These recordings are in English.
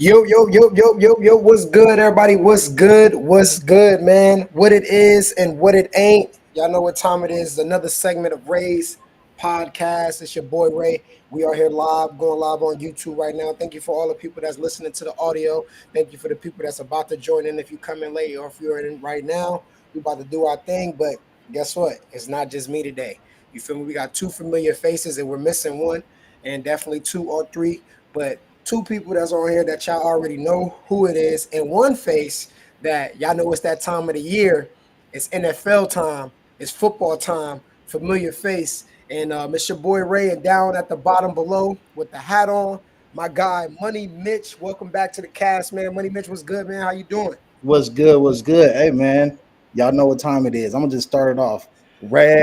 Yo, what's good, everybody? What's good? What's good, man? What it is and what it ain't. Y'all know what time it is. Another segment of Ray's podcast. It's your boy Ray. We are here live, going live on YouTube right now. Thank you for all the people that's listening to the audio. Thank you for the people that's about to join in if you come in late or if you're in right now. We about to do our thing, but guess what? It's not just me today. You feel me? We got two familiar faces and we're missing one, and definitely two or three. But two people that's on here that y'all already know who it is, and one face that y'all know it's that time of the year. It's NFL time. It's football time. Familiar face. And it's your boy Ray, and down at the bottom below with the hat on, my guy Money Mitch. Welcome back to the cast, man. Money Mitch, what's good, man? How you doing? What's good? What's good? Hey, man. Y'all know what time it is. I'm going to just start it off. Raiders.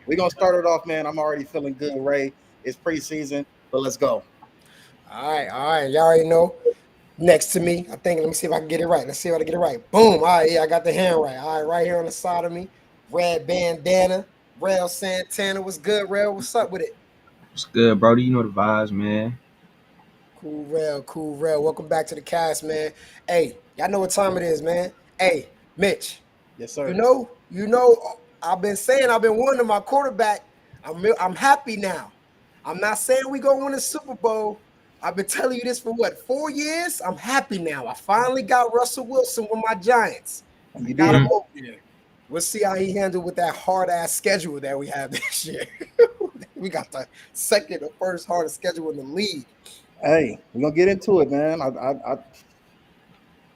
We're going to start it off, man. I'm already feeling good, Ray. It's preseason, but let's go. All right. Y'all already know. Next to me, I think. Let me see if I can get it right. Let's see if I can get it right. Boom. All right, yeah, I got the hand right. All right, right here on the side of me, red bandana, Rell Santana. What's good, Rell? What's up with it? What's good, Brody? You know the vibes, man. Cool, Rell. Welcome back to the cast, man. Hey, y'all know what time it is, man. Hey, Mitch. Yes, You sir. know, you know. I've been saying, I've been wanting my quarterback. I'm happy now. I'm not saying we gonna win a Super Bowl. I've been telling you this for what, 4 years? I'm happy now. I finally got Russell Wilson with my Giants. I You got him did. Mm. over there. We'll see how he handled with that hard ass schedule that we have this year. We got the second or first hardest schedule in the league. Hey, we're going to get into it, man.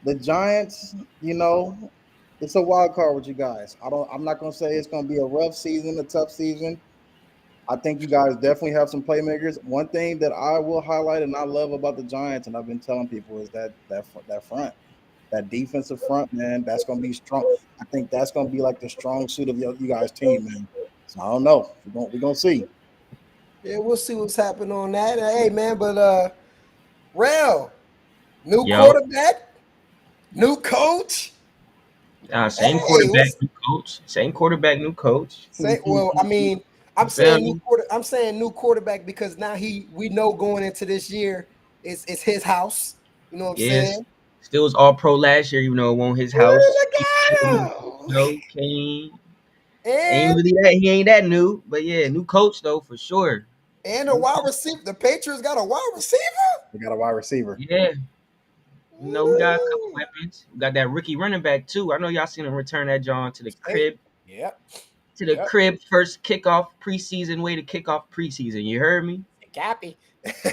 The Giants, it's a wild card with you guys. I'm not going to say it's going to be a rough season, a tough season. I think you guys definitely have some playmakers. One thing that I will highlight and I love about the Giants, and I've been telling people, is that front, that defensive front, man. That's going to be strong. I think that's going to be like the strong suit of you guys' team, man. So I don't know. We're gonna see. Yeah, we'll see what's happening on that. Hey man, but Rell, new Yo, quarterback, new coach. same Hey, quarterback, what's new coach. Same quarterback, new coach. say? Well, I mean, You feel me? I'm saying new quarterback because now we know going into this year it's his house. You know what I'm Yes. saying? Still was all pro last year, even though it won't his house. Look at him. No, Kane. Ain't And really that. He ain't that new. But yeah, new coach, though, for sure. a New wide coach. receiver. The Patriots got a wide receiver. We got a wide receiver. Yeah. We got a couple Ooh. weapons. We got that rookie running back, too. I know y'all seen him return that John to the Hey, crib. yep, To the yep. crib, first kickoff preseason, way to kick off preseason. You heard me? Cappy. It's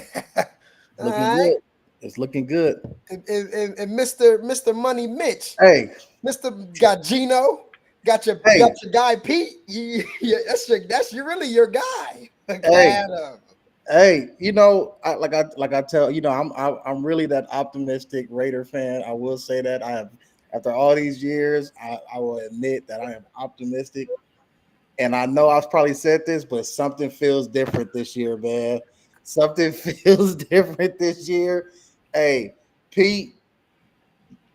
All looking right. good. It's looking good. And Mr. Money Mitch, Hey, Mr. got Gino, got hey, your guy Pete. Yeah, that's really your guy. hey, Got him. hey. Like I tell I'm really that optimistic Raider fan. I will say that I have after all these years, I will admit that I am optimistic. And I know I've probably said this, but something feels different this year, man. Something feels different this year. Hey, Pete,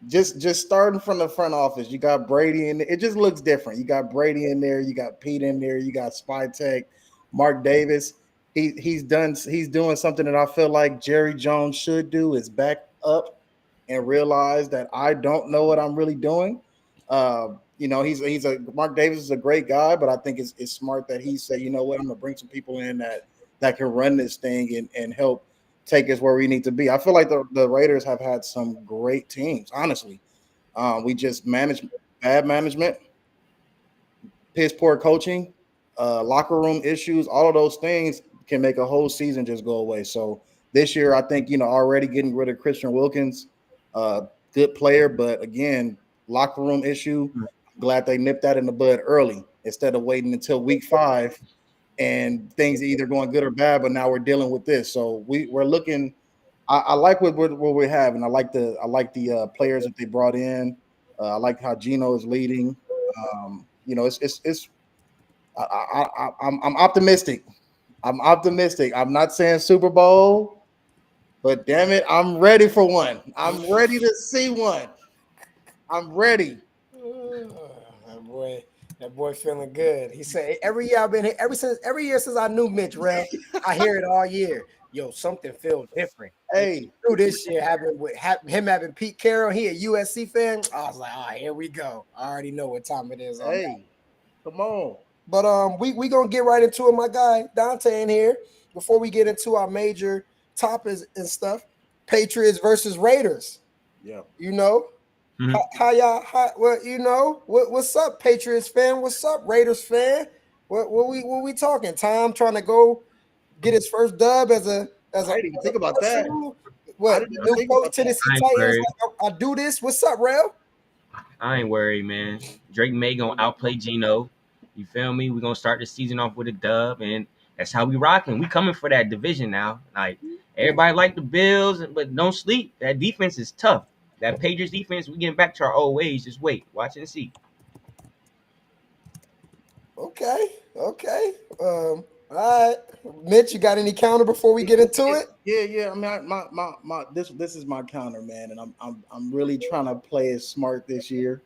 just starting from the front office, you got Brady in there. It just looks different. You got Brady in there, you got Pete in there, you got Spy Tech, Mark Davis. He's doing something that I feel like Jerry Jones should do is back up and realize that I don't know what I'm really doing. He's a Mark Davis is a great guy, but I think it's smart that he said, you know what, I'm gonna bring some people in that can run this thing and help take us where we need to be. I feel like the Raiders have had some great teams, honestly. We just manage bad management, piss poor coaching, locker room issues, all of those things can make a whole season just go away. So this year, I think, already getting rid of Christian Wilkins, uh, good player, but again, locker room issue. Glad they nipped that in the bud early instead of waiting until week 5 and things are either going good or bad. But now we're dealing with this, so we're looking. I like what we have, and I like the players that they brought in. I like how Gino is leading. It's I'm optimistic. I'm optimistic. I'm not saying Super Bowl, but damn it, I'm ready for one. I'm ready to see one. I'm ready. Oh, boy. That boy feeling good. He said every year I've been here, every year since I knew Mitch Rell, I hear it all year. Yo, something feels different. And Hey, through this year having with him having Pete Carroll, he a USC fan. I was like, all right, here we go. I already know what time it is on that. hey, come on. But we gonna get right into it, my guy Dante in here. Before we get into our major topics and stuff, Patriots versus Raiders. Yeah. You know, Mhm. how y'all? Well, what's up, Patriots fan? What's up, Raiders fan? What we talking? Tom trying to go get his first dub as I a didn't even think about that. personal. I What didn't the even new think coach about that. Tennessee I ain't Titans? worried. I do this. What's up, Rel? I ain't worried, man. Drake May gonna outplay Geno. You feel me? We gonna start the season off with a dub, and that's how we rocking. We coming for that division now. Like everybody like the Bills, but don't sleep. That defense is tough. That Patriots defense, we getting back to our old ways. Just wait, watch and see. Okay, okay. All right, Mitch, you got any counter before we get into it? Yeah. I mean, this is my counter, man, and I'm really trying to play it smart this year.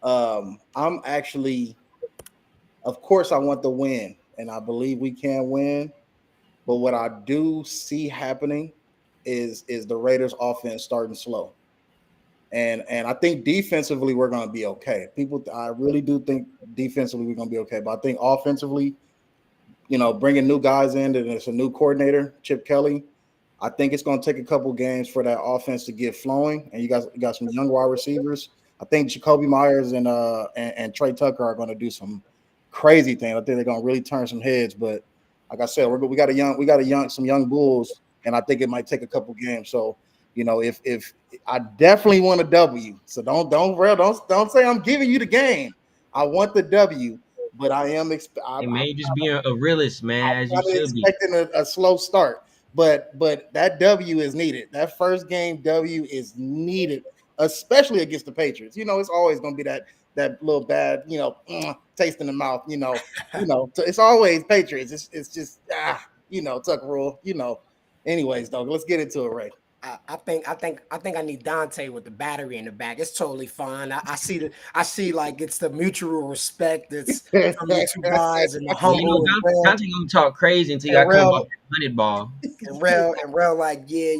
I'm actually, of course, I want the win, and I believe we can win. But what I do see happening is the Raiders' offense starting slow, and I think defensively we're going to be okay. I really do think defensively we're going to be okay, but I think offensively, bringing new guys in, and it's a new coordinator, Chip Kelly. I think it's going to take a couple games for that offense to get flowing, and you got some young wide receivers. I think Jacoby Myers and Trey Tucker are going to do some crazy things. I think they're going to really turn some heads. But like I said, we got some young bulls, and I think it might take a couple games. So if I definitely want a W, so don't say I'm giving you the game. I want the W, but Hey man, you just being a realist, man, as you kind of should be. expecting a slow start, but that W is needed. That first game W is needed, especially against the Patriots. It's always going to be that little bad, taste in the mouth. It's always Patriots. It's just Tuck rule. Anyways, though, let's get into it, Ray. I think I need Dante with the battery in the back. It's totally fine. I see like it's the mutual respect that's from you two guys and the And you know, humble and Rel Dante gonna talk crazy until you and got come Rel about that 100 ball. and Rel like, yeah,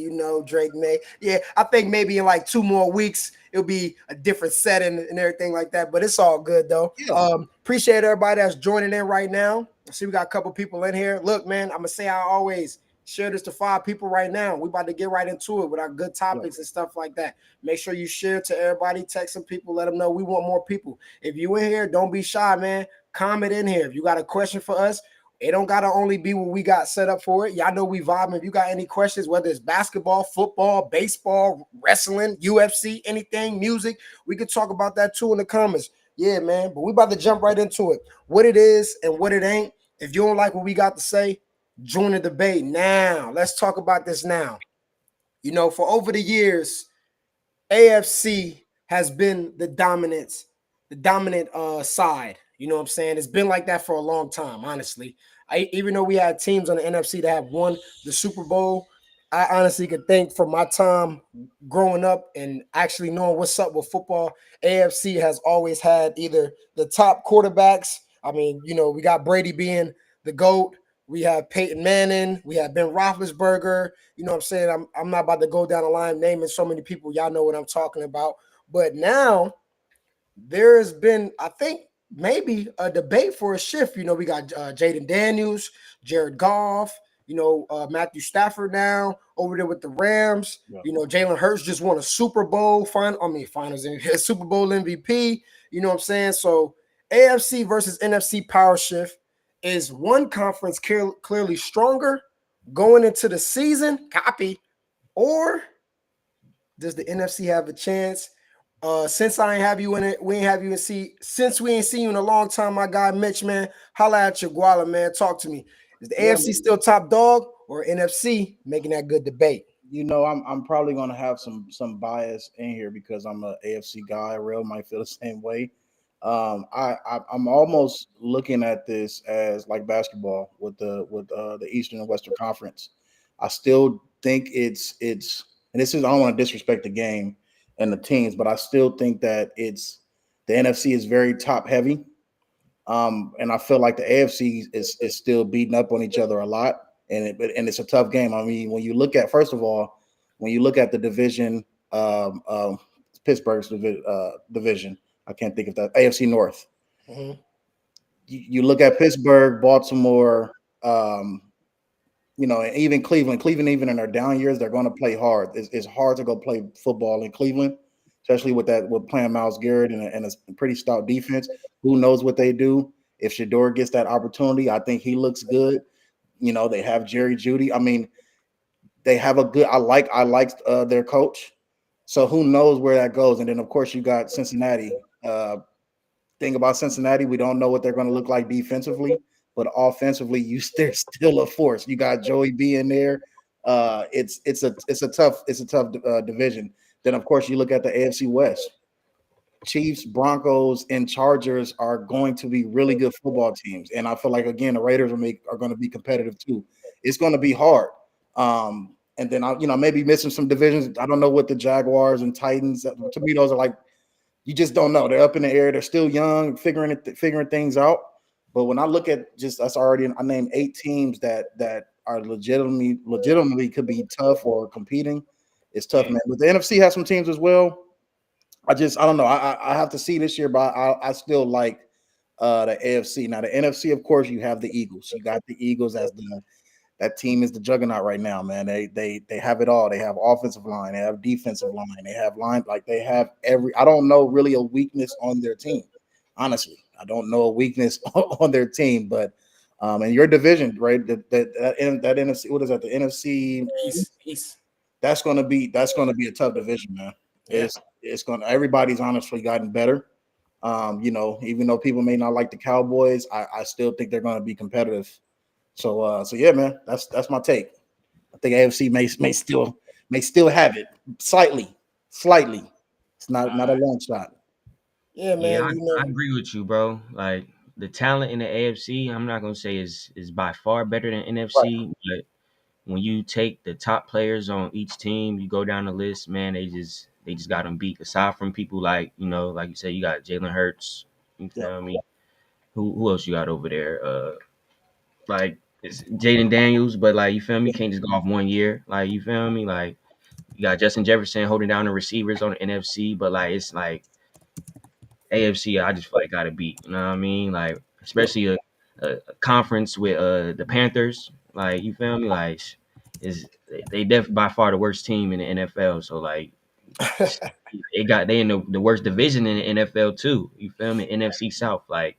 Drake May. Yeah, I think maybe in like 2 more weeks it'll be a different setting and everything like that. But it's all good though. Yeah, Appreciate everybody that's joining in right now. I see we got a couple people in here. Look, man, I'm gonna say I always share this to 5 people right now. We about to get right into it with our good yeah, topics and stuff like that. Make sure you share to everybody, text some people, let them know we want more people. If you in here, don't be shy, man. Comment in here. If you got a question for us, it don't gotta only be what we got set up for it. Y'all know we vibing. If you got any questions, whether it's basketball, football, baseball, wrestling, UFC, anything, music, we could talk about that too in the comments. Yeah, man. But we about to jump right into it. What it is and what it ain't. If you don't like what we got to say, join the debate now. Let's talk about this now. For over the years, AFC has been the dominant side. You know what I'm saying? It's been like that for a long time, honestly. Even though we had teams on the NFC that have won the Super Bowl, I honestly could think from my time growing up and actually knowing what's up with football, AFC has always had either the top quarterbacks. I mean, we got Brady being the GOAT. We have Peyton Manning. We have Ben Roethlisberger. You know what I'm saying? I'm not about to go down the line naming so many people. Y'all know what I'm talking about. But now there's been, I think, maybe a debate for a shift. We got Jaden Daniels, Jared Goff, Matthew Stafford now over there with the Rams. yeah. Jalen Hurts just won a Super Bowl finals, Super Bowl MVP. You know what I'm saying? So AFC versus NFC power shift. Is one conference clearly stronger going into the season? Copy. Or does the NFC have a chance? Since I ain't have you in it, we ain't have you in see. Since we ain't seen you in a long time, my guy Mitch, man, holla at your Guala, man. Talk to me. Is the Yeah, AFC still top dog or NFC making that good debate? I'm probably gonna have some bias in here because I'm a AFC guy. Real might feel the same way. I'm almost looking at this as like basketball with the Eastern and Western Conference. I still think it's and this is I don't want to disrespect the game and the teams, but I still think that it's the NFC is very top heavy, And I feel like the AFC is still beating up on each other a lot, and it's a tough game. I mean, when you look at first of all, when you look at the division, um, um, Pittsburgh's division, I can't think of that AFC North. Mhm. You look at Pittsburgh, Baltimore, um, and even Cleveland. Cleveland, even in their down years, they're going to play hard. It's hard to go play football in Cleveland, especially with playing Myles Garrett and a pretty stout defense. Who knows what they do? If Shador gets that opportunity, I think he looks good. They have Jerry Judy. I mean, they have a good. I like their coach. So who knows where that goes? And then of course you got Cincinnati. Thing about Cincinnati, we don't know what they're going to look like defensively, but offensively, they're still a force. You got Joey B in there. It's a tough division. Then of course you look at the AFC West. Chiefs, Broncos, and Chargers are going to be really good football teams, and I feel like again the Raiders are going to be competitive too. It's going to be hard. And then I maybe missing some divisions. I don't know what the Jaguars and Titans. To me, those are like you just don't know. They're up in the air. They're still young, figuring things out. But when I look at just that's already I named 8 teams that are legitimately could be tough or competing. It's tough, Yeah. man. But the NFC has some teams as well. I don't know. I have to see this year, but I still like the AFC. Now the NFC, of course, you have the Eagles. You got the Eagles as that team is the juggernaut right now, man. They have it all. They have offensive line, they have defensive line, they have line, like they have every. I don't know really a weakness on their team. Honestly, I don't know a weakness on their team, but in your division, right? That NFC, what is that? The NFC Peace. that's gonna be a tough division, man. Yeah. It's gonna everybody's honestly gotten better. Even though people may not like the Cowboys, I still think they're gonna be competitive. So yeah, man, that's my take. I think AFC may still have it slightly. It's not a long shot. Yeah, Yeah, man. I agree with you, bro. Like the talent in the AFC, I'm not gonna say is by far better than Right. NFC, but when you take the top players on each team, you go down the list, man, they just got them beat. Aside from people like like you said, you got Jalen Hurts. You Yeah. feel me? Who else you got over there? Like it's Jaden Daniels, but like you feel me, you can't just go off 1 year. Like you feel me, like you got Justin Jefferson holding down the receivers on the NFC, but like it's like AFC, I just feel like got to beat. You know what I mean? Like Yeah. especially a conference with the Panthers. Like you feel me? Like is they definitely by far the worst team in the NFL. So like they in the worst division in the NFL too. You feel me? NFC South. Like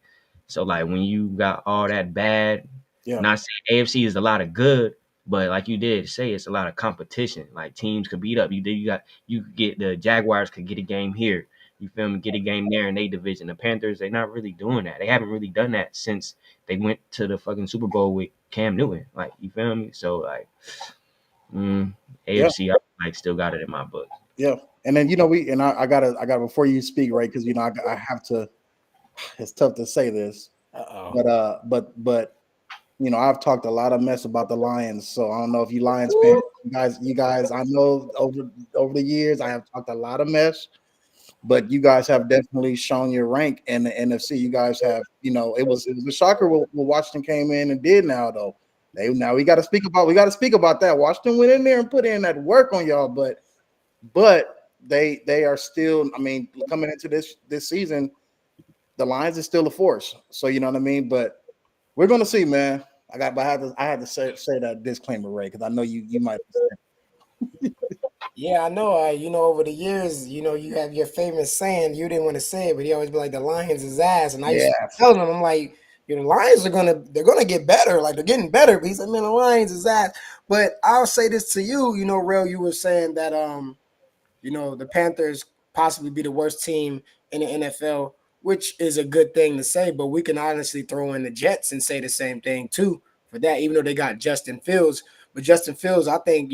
so like when you got all that bad, Yeah. not saying AFC is a lot of good, but like you did say, it's a lot of competition. Like teams could beat up. You could get the Jaguars could get a game here. You feel me? Get a game there in their division. The Panthers, they're not really doing that. They haven't really done that since they went to the fucking Super Bowl with Cam Newton. Like, you feel me? So like, mm, Yeah. AFC, I like still got it in my book. Yeah. And then I gotta before you speak, right? Because I have to. It's tough to say this, Uh-oh. but I've talked a lot of mess about the Lions. So I don't know if you Lions fans, you guys, I know over the years I have talked a lot of mess, but you guys have definitely shown your rank in the NFC. You guys have, it was a shocker what Washington came in and did now though. Now we got to speak about that. Washington went in there and put in that work on y'all, but they are still. I mean, coming into this season, the Lions is still a force. So you know what I mean. But we're gonna see, man. I had to say that disclaimer, Ray, because I know you might. Yeah, I know. Over the years, you have your famous saying. You didn't want to say it, but he always be like, "The Lions is ass." And I used to Yeah, tell him, I'm like, the Lions they're gonna get better. Like they're getting better. But he's like, "Man, the Lions is ass." But I'll say this to you, Rel, you were saying that the Panthers possibly be the worst team in the NFL, which is a good thing to say. But we can honestly throw in the Jets and say the same thing too for that, even though they got Justin Fields. But Justin Fields, I think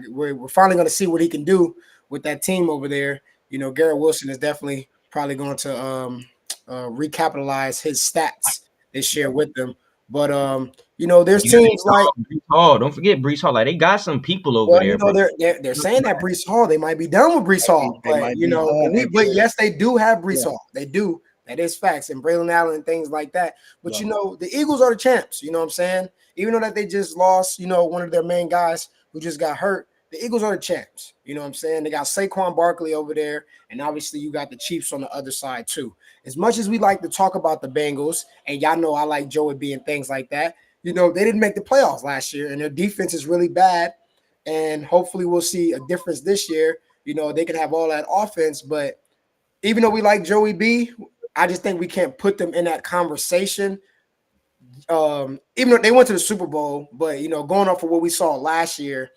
we're finally going to see what he can do with that team over there. Garrett Wilson is definitely probably going to recapitalize his stats this year with them. But there's You got teams like. Brees Hall. Don't forget Brees Hall. Like they got some people over Well, there, bro. they're saying that Brees Hall, they might be done with Brees Hall, they but might be done. but yes, they do have Brees Yeah, Hall, they do. That is facts. And Braylon Allen and things like that. But, Yeah. the Eagles are the champs. You know what I'm saying? Even though that they just lost, one of their main guys who just got hurt, the Eagles are the champs. You know what I'm saying? They got Saquon Barkley over there. And obviously you got the Chiefs on the other side too. As much as we like to talk about the Bengals, and y'all know I like Joey B and things like that, they didn't make the playoffs last year. And their defense is really bad. And hopefully we'll see a difference this year. They can have all that offense. But even though we like Joey B, I just think we can't put them in that conversation. Even though they went to the Super Bowl, but going off of what we saw last year,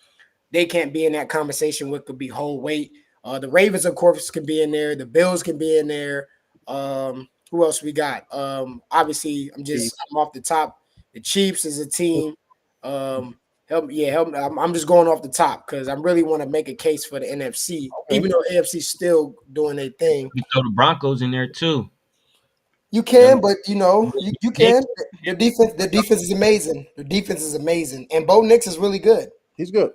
they can't be in that conversation. What could be whole weight? The Ravens, of course, can be in there. The Bills can be in there. Who else we got? Obviously, I'm off the top. The Chiefs is a team. Help me. I'm just going off the top because I really want to make a case for the NFC, even though AFC's still doing their thing. You throw the Broncos in there too. You can, but Bo you can. Nix, The defense is amazing. The defense is amazing, and Bo Nix is really good. He's good.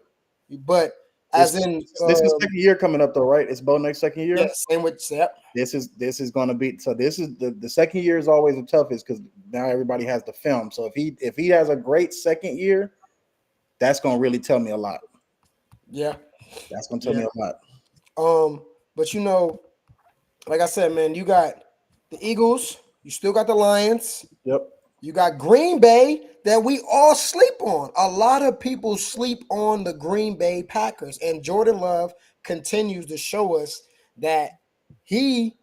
But this is second year coming up though, right? It's Bo Nix second year. Yeah, same with Sep. This is going to be so. This is the second year is always the toughest because now everybody has the film. So if he has a great second year, that's going to really tell me a lot. Yeah, that's going to tell me a lot. But like I said, man, you got the Eagles. You still got the Lions. Yep. You got Green Bay that we all sleep on. A lot of people sleep on the Green Bay Packers, and Jordan Love continues to show us that he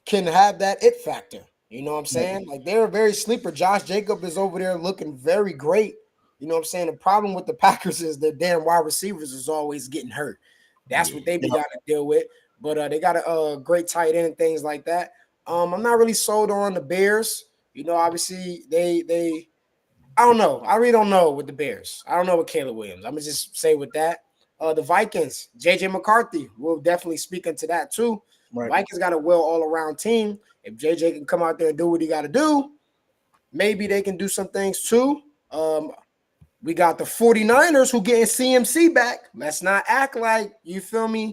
can have that it factor. You know what I'm saying? Like they're a very sleeper. Josh Jacob is over there looking very great. You know what I'm saying? The problem with the Packers is their damn wide receivers is always getting hurt. That's what they got to deal with. But they got a great tight end and things like that. I'm not really sold on the Bears. Obviously they I don't know. I really don't know with the Bears. I don't know with Caleb Williams. I'm gonna just say with that. The Vikings, JJ McCarthy will definitely speak into that too. Right. Vikings got a well all-around team. If JJ can come out there and do what he got to do, maybe they can do some things too. We got the 49ers who getting CMC back. Let's not act like, you feel me?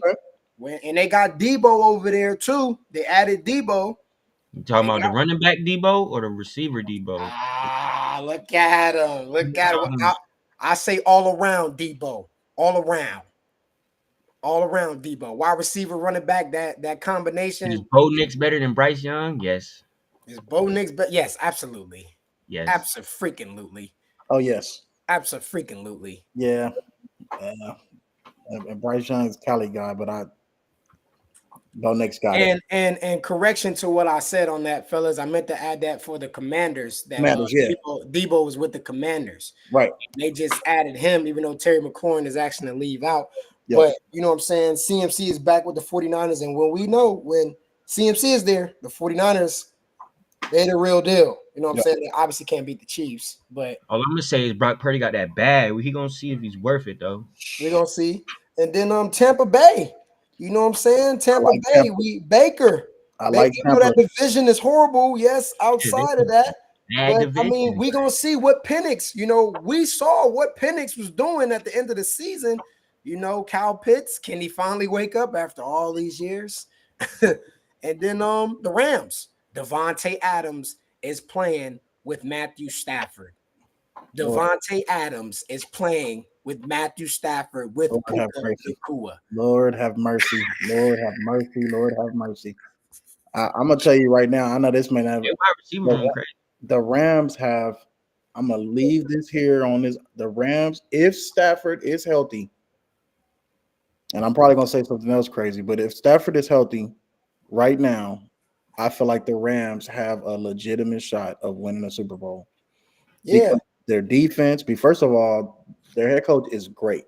And they got Debo over there too. They added Debo. You talking about the running back Debo or the receiver Debo? Look at him. Look at him. I say all around Debo. All around Debo. Wide receiver, running back, that combination. Is Bo Nix better than Bryce Young? Yes. Is Bo Nix better? Yes, absolutely. Yes. Abso-freaking-lutely. Oh, yes. Abso-freaking-lutely. Yeah. And Bryce Young's Cali guy, but Bo Nix got it. And correction to what I said on that, fellas, I meant to add that for the Commanders. Debo was with the Commanders. Right. They just added him, even though Terry McLaurin is actually going to leave out. Yep. But you know what I'm saying? CMC is back with the 49ers. And when CMC is there, the 49ers, they're the real deal. You know what I'm saying? They obviously can't beat the Chiefs. But all I'm going to say is Brock Purdy got that bag. He going to see if he's worth it, though. We're going to see. And then Tampa Bay. You know what I'm saying? Tampa Bay, Baker. I like Tampa. That division is horrible. Yes, outside of that. But, division. I mean, we're going to see what Penix, we saw what Penix was doing at the end of the season. Kyle Pitts, can he finally wake up after all these years? And then the Rams. Devontae Adams is playing with Matthew Stafford. Devontae Adams is playing with Matthew Stafford with Kua. Lord have mercy. Lord have mercy. Lord have mercy. I'm gonna tell you right now. I know this may not. The Rams have. I'm gonna leave this here on this. The Rams, if Stafford is healthy, and I'm probably gonna say something else crazy, but if Stafford is healthy right now, I feel like the Rams have a legitimate shot of winning a Super Bowl. Yeah. Because their defense, first of all, their head coach is great.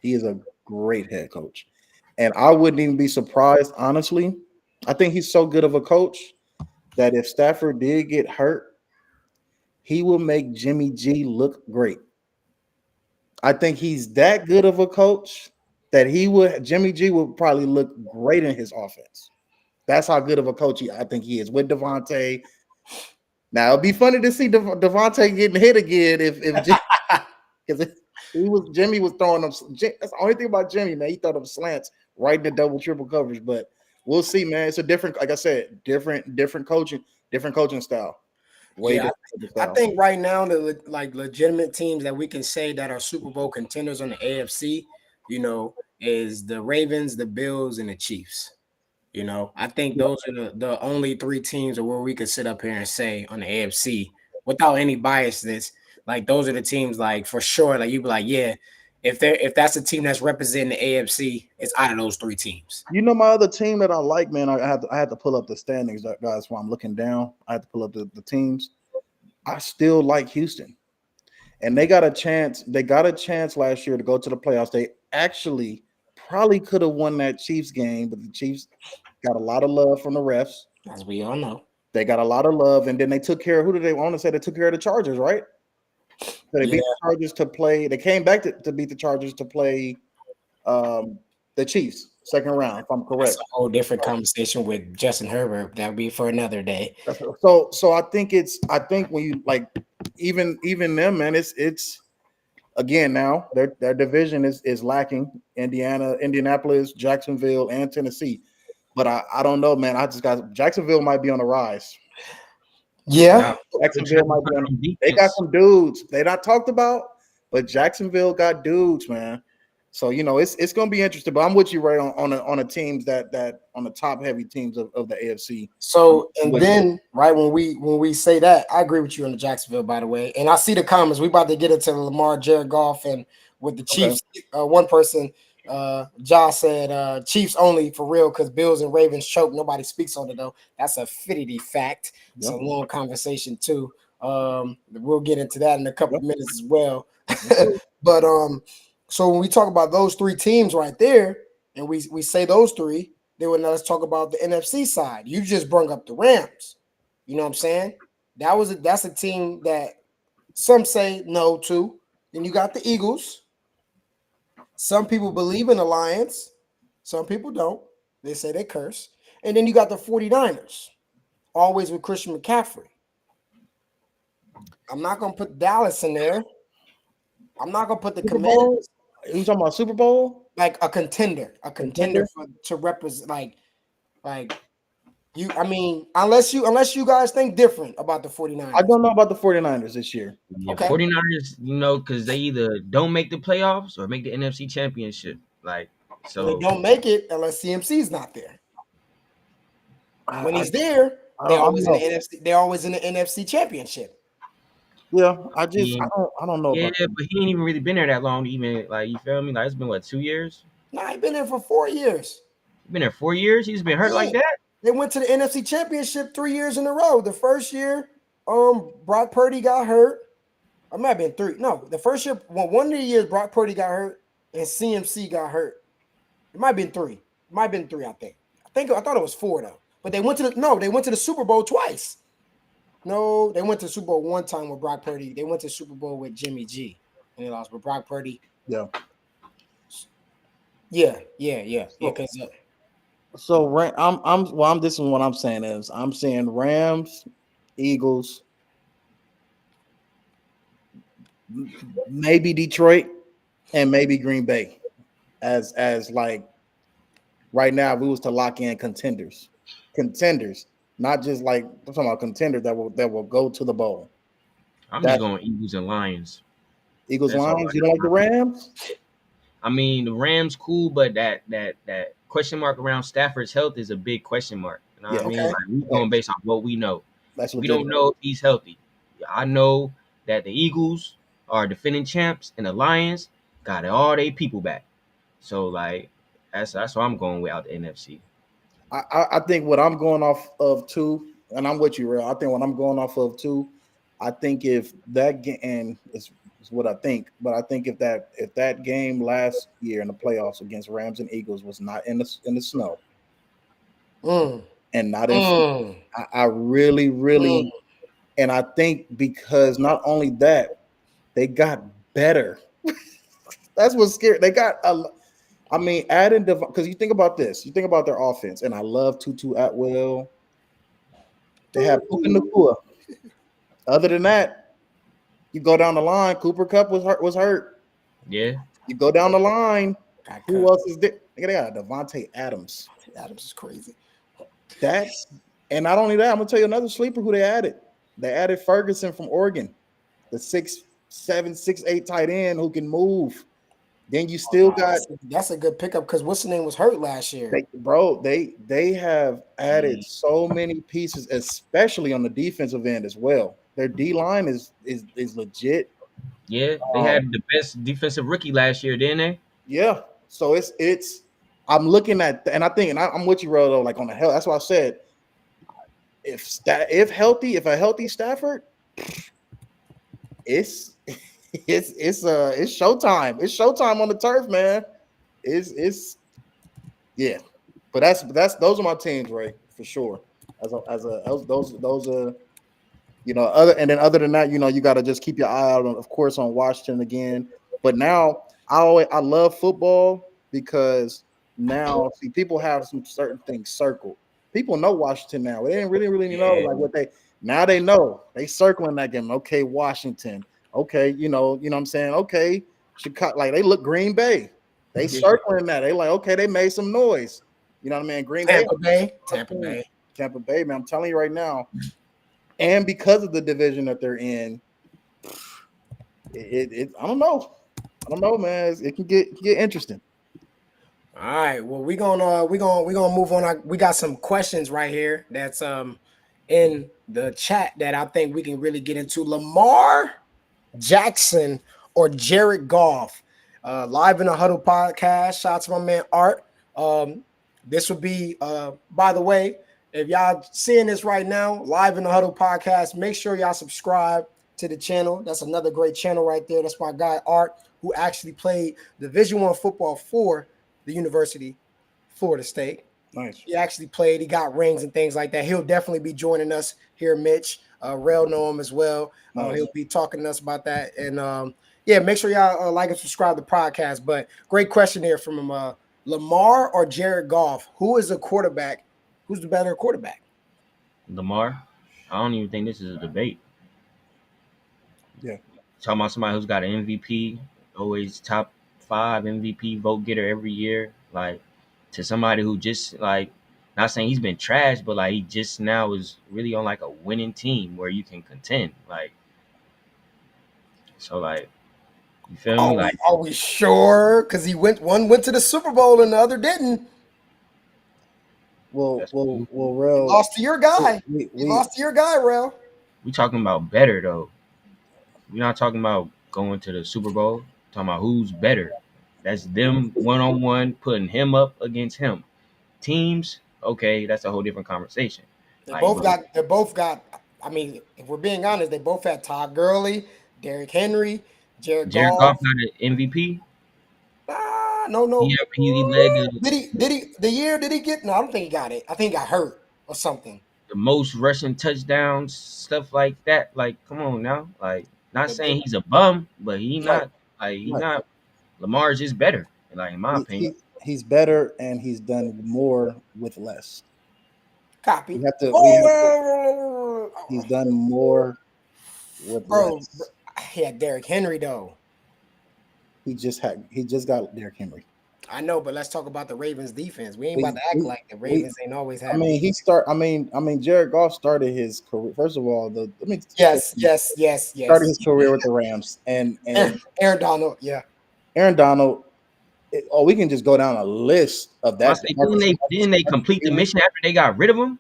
He is a great head coach. And I wouldn't even be surprised, honestly. I think he's so good of a coach that if Stafford did get hurt, he will make Jimmy G look great. I think he's that good of a coach that Jimmy G would probably look great in his offense. That's how good of a coach I think he is with Devontae. Now it'd be funny to see Devontae getting hit again because Jimmy was throwing them. That's the only thing about Jimmy, man. He threw them slants right in the double triple coverage. But We'll see, man. It's a different, like I said, different coaching style. Way Yeah, different coaching I style. think right now the like legitimate teams that we can say that are Super Bowl contenders on the AFC, is the Ravens, the Bills, and the Chiefs. I think those are the only three teams where we could sit up here and say on the AFC without any biasness, like those are the teams like for sure. Like you'd be like, yeah, if that's a team that's representing the AFC, it's out of those three teams. You know my other team that I like, man. I had to pull up the standings, guys. While I'm looking down, I had to pull up the teams. I still like Houston, and they got a chance. They got a chance last year to go to the playoffs. They actually probably could have won that Chiefs game, but the Chiefs got a lot of love from the refs. As we all know. They got a lot of love, and then they took care of who did they want to say they took care of the Chargers, right? So they Yeah, beat the Chargers to play. They came back to beat the Chargers to play the Chiefs second round, if I'm that's correct. a whole different conversation with Justin Herbert. That'll be for another day. So I think when you like even them, man, it's again now their division is lacking Indianapolis, Jacksonville, and Tennessee. But I don't know, man. I just got Jacksonville might be on the rise. Yeah, Jacksonville might be on. They got some dudes they not talked about, but Jacksonville got dudes, man. So it's gonna be interesting. But I'm with you, right on the teams that on the top heavy teams of the AFC. So and then right when we say that, I agree with you on the Jacksonville, by the way. And I see the comments. We about to get into the Lamar, Jared Goff, and with the Chiefs. One person, Josh said, Chiefs only for real because Bills and Ravens choke. Nobody speaks on it though. That's a fitty fact. It's a long conversation too. We'll get into that in a couple of minutes as well. But so when we talk about those three teams right there, and we say those three. Then let's talk about the NFC side. You just brought up the Rams. You know what I'm saying? That's a team that some say no to. Then you got the Eagles. Some people believe in the Lions. Some people don't. They say they curse. And then you got the 49ers, always with Christian McCaffrey. I'm not going to put Dallas in there. I'm not going to put the Commanders. Are you talking about Super Bowl? Like a contender to represent like you. I mean, unless you guys think different about the 49ers. I don't know about the 49ers this year. Yeah, Okay. 49ers, because they either don't make the playoffs or make the NFC Championship. Like, so they don't make it unless CMC's not there. When he's there, they're always in the NFC. They're always in the NFC Championship. Yeah, I don't know. Yeah, about but he ain't even really been there that long. Even like you feel me? Like it's been what 2 years? Nah, he's been there for 4 years. He's been there 4 years. He's been hurt like that. They went to the NFC Championship 3 years in a row. The first year, Brock Purdy got hurt. It might have been 3. No, the first year, one of the years Brock Purdy got hurt and CMC got hurt. It might have been 3. It might have been 3. I thought it was 4 though. But they went to the Super Bowl twice. No, they went to the Super Bowl one time with Brock Purdy. They went to the Super Bowl with Jimmy G, and they lost. But Brock Purdy, yeah. So this is what I'm saying is I'm saying Rams, Eagles, maybe Detroit, and maybe Green Bay, as like right now if we was to lock in contenders. Not just like I'm talking about contenders that will go to the bowl. I'm just going Eagles and Lions. Eagles, Lions. You don't like the Rams? I mean, the Rams cool, but that question mark around Stafford's health is a big question mark. You know what I mean? Like, we're going based on what we know. We don't know if he's healthy. I know that the Eagles are defending champs and the Lions got all their people back. So like that's what I'm going with out the NFC. I think what I'm going off of too, and I'm with you, Rell. I think what I'm going off of too, I think if that game is what I think, but I think if that game last year in the playoffs against Rams and Eagles was not in the snow and not in, I really, and I think because not only that, they got better. That's what's scary. They got adding because you think about this. You think about their offense, and I love Tutu Atwell. They have Puka Nacua. Other than that, you go down the line. Cooper Kupp was hurt. Yeah. You go down the line. Who else is there? They got Devontae Adams. Adams is crazy. That's and not only that, I'm gonna tell you another sleeper who they added. They added Ferguson from Oregon, the 6'7", 6'8" tight end who can move. Then you still got That's a good pickup because what's the name was hurt last year. they have added so many pieces, especially on the defensive end as well. Their D line is legit. Yeah, they Um, had the best defensive rookie last year, didn't they? yeah, so it's I'm looking at and I think I'm with you, Rell, though. Like on the hell, that's why I said if a healthy Stafford, it's it's showtime. It's showtime on the turf, man. It's yeah. But that's those are my teams, Ray, for sure. Those are other than that, you got to just keep your eye out on, of course, on Washington again. But now I love football because now see people have some certain things circled. People know Washington now. They didn't really know Yeah, like what they know. They circling that game. Okay, Washington. Okay, what I'm saying. Okay, Chicago. Like they look Green Bay. They circling that. They like okay, they made some noise. You know what I mean? Green Bay. Tampa Bay. Tampa Bay, man. I'm telling you right now. And because of the division that they're in, I don't know. I don't know, man. It can get interesting. All right. Well, we gonna move on. We got some questions right here that's in the chat that I think we can really get into. Lamar Jackson or Jared Goff. Live in the Huddle podcast. Shout out to my man Art. This will be by the way, if y'all seeing this right now, live in the Huddle podcast, make sure y'all subscribe to the channel. That's another great channel right there. That's my guy Art, who actually played Division I football for the University, Florida State. Nice. He actually played. He got rings and things like that. He'll definitely be joining us here, Mitch. Rell know him as well. Nice. He'll be talking to us about that. And yeah, make sure y'all like and subscribe to the podcast. But great question here from him. Lamar or Jared Goff? Who is a quarterback? Who's the better quarterback? Lamar. I don't even think this is a debate. Yeah. Talking about somebody who's got an MVP, always top 5 MVP vote getter every year. Like to somebody who just like, not saying he's been trash, but like he just now is really on like a winning team where you can contend. Like, so like, you feel me? Like, Are we sure? Because one went to the Super Bowl and the other didn't. Well, that's, Rell. Lost to your guy. We Lost to your guy, Rell. we talking about better though. We're not talking about going to the Super Bowl. We're talking about who's better. That's them 1-on-1 putting him up against him. Teams, okay, that's a whole different conversation. They Like, both got. I mean, if we're being honest, they both had Todd Gurley, Derrick Henry, Jared Jared Goff. Goff got an MVP. No. He led The year did he get? No, I don't think he got it. I think he got hurt or something. the most rushing touchdowns, stuff like that. Like, come on now. Like, not saying he's a bum, but he's Right. not. Lamar's just better. Like, in my opinion. He's better and he's done more with less. Copy. He's done more with less. He had Derrick Henry though. He just got Derrick Henry. I know, but let's talk about the Ravens defense. We ain't about to act like the Ravens ain't always had. Jared Goff started his career. First of all, Yes. Started his career with the Rams and Aaron Donald, yeah. Aaron Donald. We can just go down a list of that. Didn't they complete the mission after they got rid of him?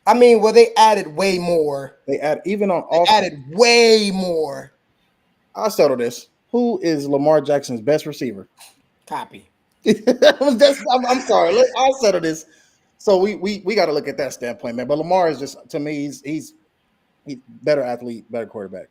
I mean, well, they added way more. They added way more. I'll settle this. Who is Lamar Jackson's best receiver? Copy. I'm sorry. I'll settle this. So we got to look at that standpoint, man. But Lamar is just, to me, he's better athlete, better quarterback.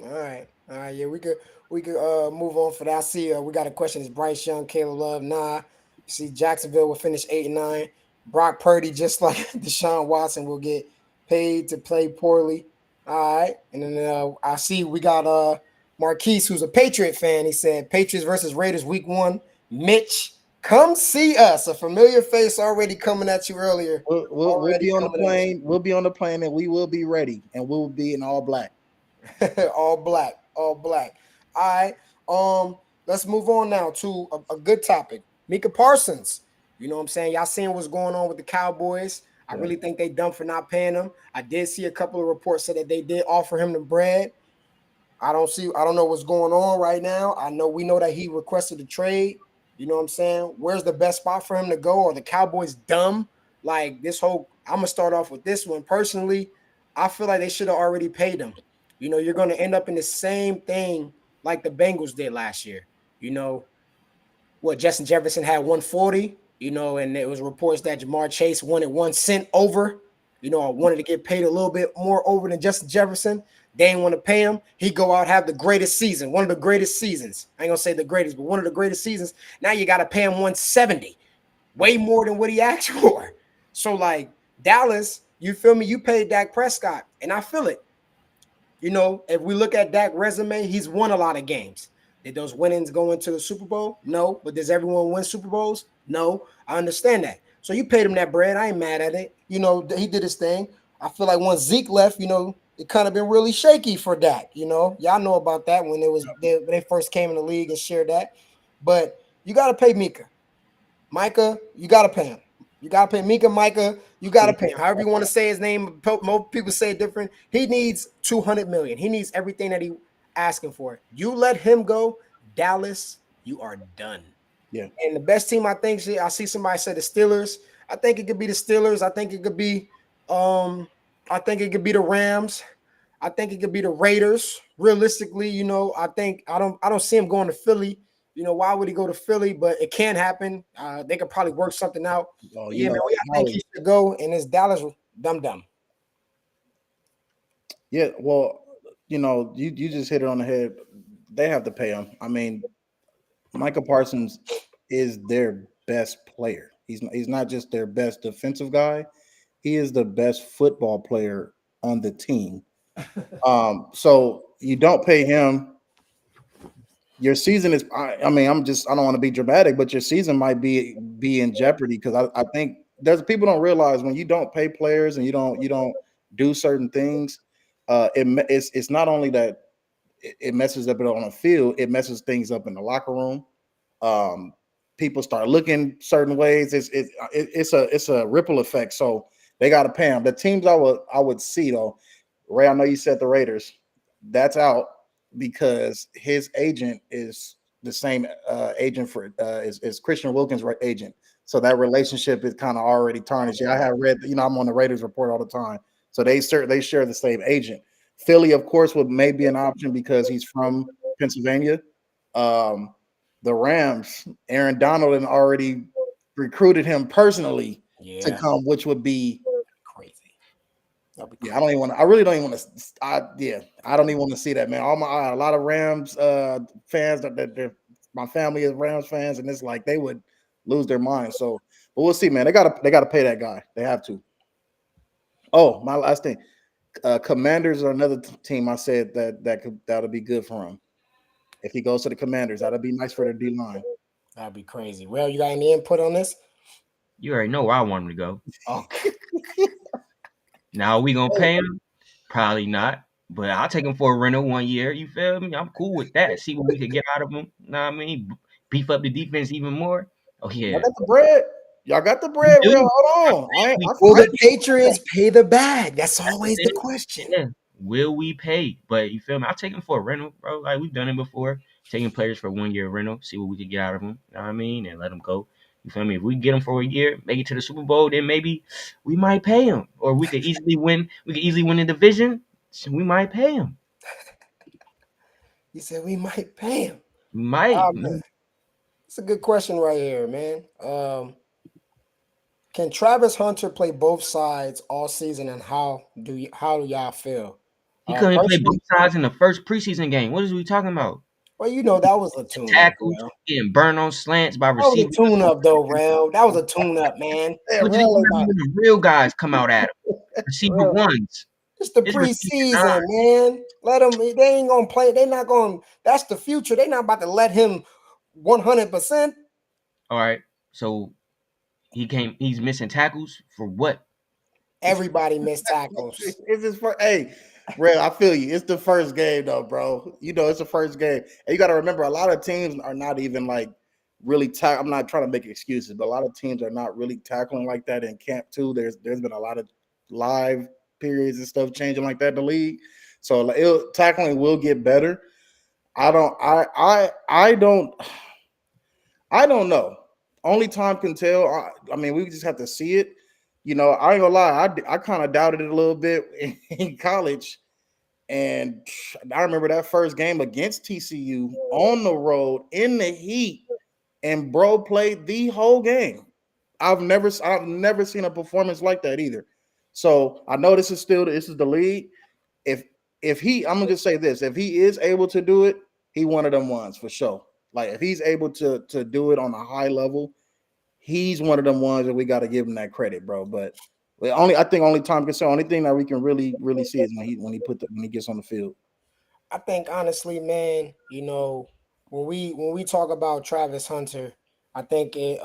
All right. Yeah, we could move on for that. I see we got a question. Is Bryce Young, Caleb Love? Nah. You see, Jacksonville will finish 8-9. Brock Purdy, just like Deshaun Watson, will get paid to play poorly. All right. And then I see we got Marquise, who's a Patriot fan. He said Patriots versus Raiders week 1. Mitch, come see us. A familiar face already coming at you earlier. We'll be on the plane. We'll be on the plane and we will be ready. And we'll be in all black. All black. All right. Let's move on now to a good topic. Micah Parsons. You know what I'm saying? Y'all seeing what's going on with the Cowboys. I Yeah. really think they dumb for not paying him. I did see a couple of reports said that they did offer him the bread. I don't know what's going on right now. We know that he requested a trade. You know what I'm saying? Where's the best spot for him to go? Are the Cowboys dumb? Like this whole I'm gonna start off with this one. Personally, I feel like they should have already paid him. You're gonna end up in the same thing like the Bengals did last year. You know, what Justin Jefferson had 140, and there was reports that Jamar Chase wanted 1 cent over. I wanted to get paid a little bit more over than Justin Jefferson. They didn't want to pay him. He go out have the greatest season, one of the greatest seasons. I ain't gonna say the greatest, but one of the greatest seasons. Now you got to pay him 170, way more than what he asked for. So like Dallas, you feel me? You paid Dak Prescott, and I feel it. If we look at Dak's resume, he's won a lot of games. Did those winnings go into the Super Bowl? No. But does everyone win Super Bowls? No. I understand that. So you paid him that bread. I ain't mad at it. He did his thing. I feel like once Zeke left, it kind of been really shaky for Dak. Y'all know about that when when they first came in the league and shared that. But you got to pay Micah, you got to pay him. You got to pay Micah, you got to pay him. However you want to say his name, most people say it different. He needs 200 million. He needs everything that he asking for. You let him go, Dallas, you are done. Yeah. And the best team, I see somebody say the Steelers. I think it could be the Steelers. I think it could be the Rams. I think it could be the Raiders. Realistically, I don't see him going to Philly. Why would he go to Philly? But it can happen. They could probably work something out. Oh, Yeah, man, I think he should go, and it's Dallas dumb. Yeah, well, you just hit it on the head. They have to pay him. I mean, Micah Parsons is their best player. He's not just their best defensive guy. He is the best football player on the team. So you don't pay him. Your season is. I mean, I don't want to be dramatic, but your season might be in jeopardy because I think there's people don't realize when you don't pay players and you don't do certain things, it's not only that it messes up on the field, it messes things up in the locker room. Um, People start looking certain ways. It's a ripple effect. So they got to pay him. The teams I would see though, Ray. I know you said the Raiders. That's out because his agent is the same agent for is Christian Wilkins' agent. So that relationship is kind of already tarnished. Yeah, I have read. I'm on the Raiders report all the time. So they share the same agent. Philly, of course, would maybe an option because he's from Pennsylvania. The Rams, Aaron Donald had already recruited him personally to come, which would be crazy. Yeah, I don't even want to. I really don't even want to. I don't even want to see that, man. A lot of Rams fans that my family is Rams fans, and it's like they would lose their mind. So, but we'll see, man. They gotta pay that guy. They have to. Oh, my last thing. Commanders are another team. I said that'll be good for him if he goes to the Commanders. That'll be nice for their D line. That'd be crazy. Well, you got any input on this? You already know where I want him to go. Oh. Now, are we gonna pay him? Probably not. But I'll take him for a rental 1 year. You feel me? I'm cool with that. See what we can get out of him. You know what I mean? Beef up the defense even more. Oh yeah. Y'all got the bread. Y'all got the bread. Real. Hold on. Will the Patriots pay the bag? That's always the question. Yeah. Will we pay? But you feel me? I'll take him for a rental, bro. Like we've done it before. Taking players for 1 year rental, see what we can get out of them. You know what I mean? And let them go. You feel me? If we get him for a year, make it to the Super Bowl, then maybe we might pay him. Or we could easily win. We could easily win the division. So we might pay him. You said we might pay him. We might. It's a good question right here, man. Can Travis Hunter play both sides all season, and how do y'all feel? He couldn't play both sides in the first preseason game. What is we talking about? Well, that was a tune-up. Tackles, getting burned on slants by receivers. That was a tune-up, though, Rell. That was a tune-up, man. When the real guys come out at him. Receiver ones. It's the preseason, man. Let them. They ain't gonna play. They not gonna. That's the future. They not about to let him 100%. All right. So he's missing tackles for what? Everybody missed tackles. It's his first. Hey, Rell, I feel you. It's the first game, though, bro. It's the first game, and you got to remember, a lot of teams are not even like really I'm not trying to make excuses, but a lot of teams are not really tackling like that in camp too. There's been a lot of live periods and stuff changing like that in the league. So tackling will get better. I don't know. Only time can tell. I mean, we just have to see it. I ain't gonna lie. I kind of doubted it a little bit in college, and I remember that first game against TCU on the road in the heat, and bro played the whole game. I've never seen a performance like that either. So I know this is the league. If I'm gonna just say this, if he is able to do it, he one of them ones for sure. Like if he's able to do it on a high level, he's one of them ones that we got to give him that credit, bro. But I think only time can tell. Only thing that we can really see is when he gets on the field. I think honestly, man, when we talk about Travis Hunter, I think it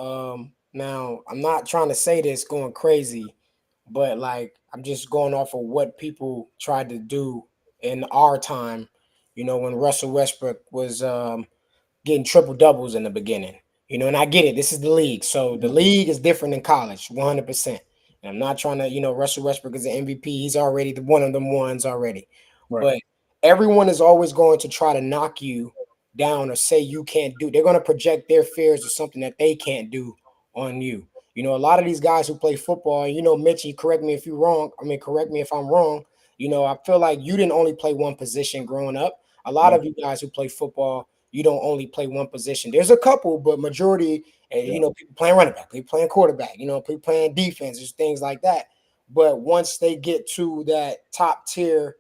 now I'm not trying to say this going crazy, but like I'm just going off of what people tried to do in our time, when Russell Westbrook was getting triple doubles in the beginning. And I get it. This is the league. So the league is different than college, 100%. And I'm not trying to, Russell Westbrook is an MVP. He's already one of them ones already. Right. But everyone is always going to try to knock you down or say you can't do. They're going to project their fears or something that they can't do on you. A lot of these guys who play football, Mitch, correct me if you're wrong. I mean, correct me if I'm wrong. I feel like you didn't only play one position growing up. A lot Yeah. of you guys who play football, you don't only play one position. There's a couple, but majority, people playing running back, people playing quarterback, people playing defense, just things like that. But once they get to that top tier,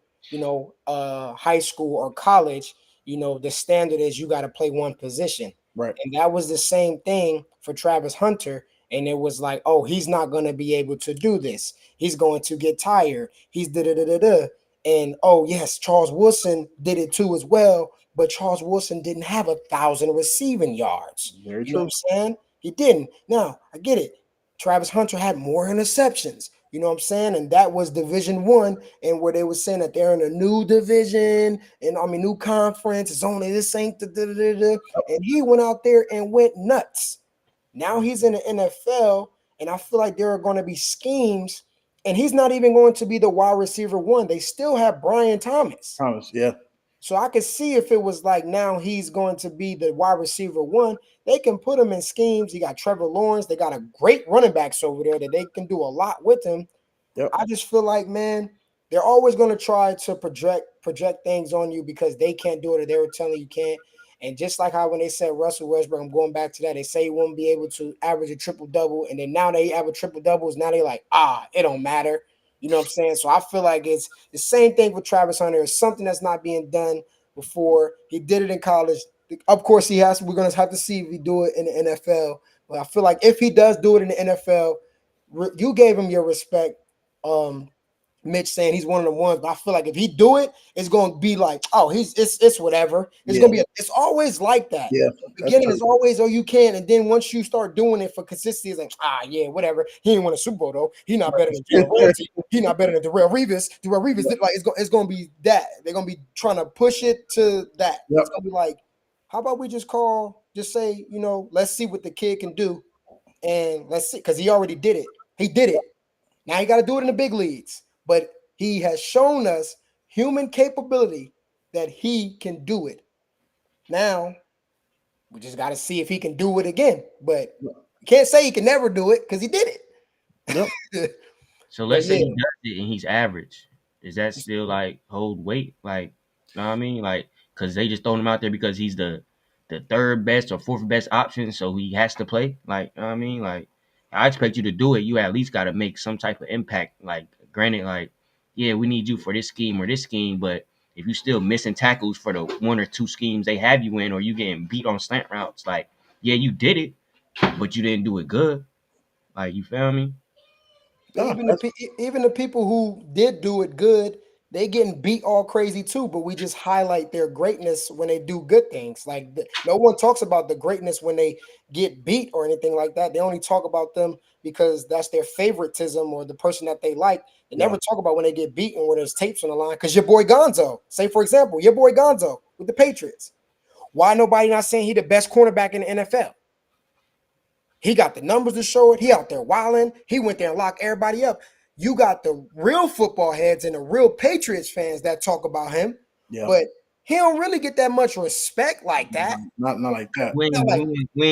high school or college, the standard is you got to play one position. Right. And that was the same thing for Travis Hunter. And it was like, oh, he's not going to be able to do this. He's going to get tired. He's da da da da da. And oh yes, Charles Wilson did it too as well. But Charles Wilson didn't have 1,000 receiving yards. Very You know true. what I'm saying? He didn't. Now I get it. Travis Hunter had more interceptions. You know what I'm saying? And that was Division One, and where they were saying that they're in a new division and new conference. It's only this ain't the da, da, da, da. And he went out there and went nuts. Now he's in the NFL, and I feel like there are going to be schemes, and he's not even going to be the wide receiver one. They still have Brian Thomas. Yeah. So I could see if it was like now he's going to be the wide receiver one, they can put him in schemes. You got Trevor Lawrence. They got a great running backs over there that they can do a lot with him. Yep. I just feel like, man, they're always going to try to project things on you because they can't do it or they were telling you can't. And just like how when they said Russell Westbrook, I'm going back to that, they say he won't be able to average a triple-double, and then now they have a triple-doubles. Now they're like, it don't matter. You know what I'm saying? So I feel like it's the same thing with Travis Hunter. It's something that's not being done before. He did it in college. Of course, we're going to have to see if he do it in the NFL. But I feel like if he does do it in the NFL, you gave him your respect. Mitch saying he's one of the ones, but I feel like if he do it, it's going to be like, it's whatever. It's going to be, it's always like that. Yeah. The beginning is always, you can. And then once you start doing it for consistency, it's like, yeah, whatever. He didn't win a Super Bowl, though. He's not better than Jalen Ramsey. He's not better than Darrell Revis. Darrell Revis, like, it's going to be that. They're going to be trying to push it to that. Yep. It's going to be like, how about we just say, let's see what the kid can do. And let's see, because he already did it. He did it. Now you got to do it in the big leagues. But he has shown us human capability that he can do it. Now, we just got to see if he can do it again. But you can't say he can never do it because he did it. Yep. So let's say he does it and he's average. Is that still like hold weight? Like, you know what I mean? Like, because they just throwing him out there because he's the third best or fourth best option, so he has to play. Like, you know what I mean? Like, I expect you to do it. You at least got to make some type of impact. Like, granted, like, yeah, we need you for this scheme or this scheme, but if you still missing tackles for the one or two schemes they have you in, or you getting beat on slant routes, like, yeah, you did it, but you didn't do it good. Like, you feel me? Even the people who did do it good, they getting beat all crazy too. But we just highlight their greatness when they do good things. Like no one talks about the greatness when they get beat or anything like that. They only talk about them because that's their favoritism or the person that they like. They never talk about when they get beaten when there's tapes on the line. Because your boy Gonzo, say for example, with the Patriots, why nobody not saying he the best cornerback in the NFL? He got the numbers to show it. He out there wilding. He went there and locked everybody up. You got the real football heads and the real Patriots fans that talk about him, Yeah, but he don't really get that much respect like that. not like that. Not like, We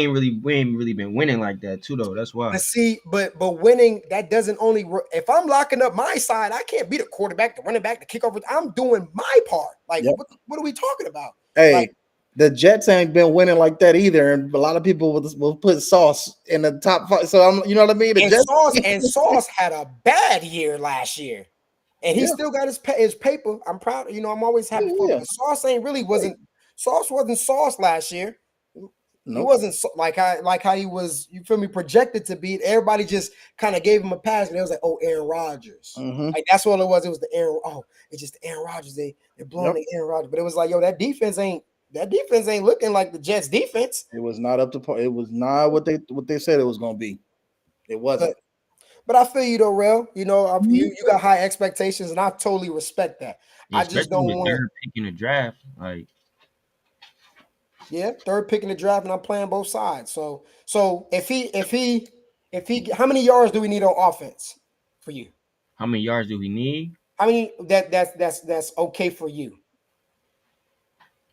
ain't really been winning like that too though. That's why. but see, but winning that doesn't only if I'm locking up my side, I can't be the quarterback, the running back, the kickover. I'm doing my part. Like, Yep. what are we talking about? Hey, Like, the Jets ain't been winning like that either, and a lot of people will put Sauce in the top 5. So you know what I mean. The and Jets, Sauce had a bad year last year, and he yeah, still got his paper. I'm proud. I'm always happy for him. yeah. But Sauce ain't really wasn't Sauce wasn't Sauce last year. He Nope. wasn't like how he was. You feel me? Projected to be. Everybody just kind of gave him a pass, and it was like, oh, Aaron Rodgers. Mm-hmm. Like that's all it was. It was the Aaron. Oh, it's just the Aaron Rodgers. They're blowing the Aaron Rodgers. But it was like, yo, that defense ain't looking like the Jets defense. It was not up to par. It was not what they said it was going to be. It wasn't. But I feel you though, Rell. You got high expectations, and I totally respect that. Yeah, I just especially don't with want third pick in the draft. Like third pick in the draft, and I'm playing both sides. So if he, how many yards do we need on offense for you? how many yards do we need? How many that's okay for you?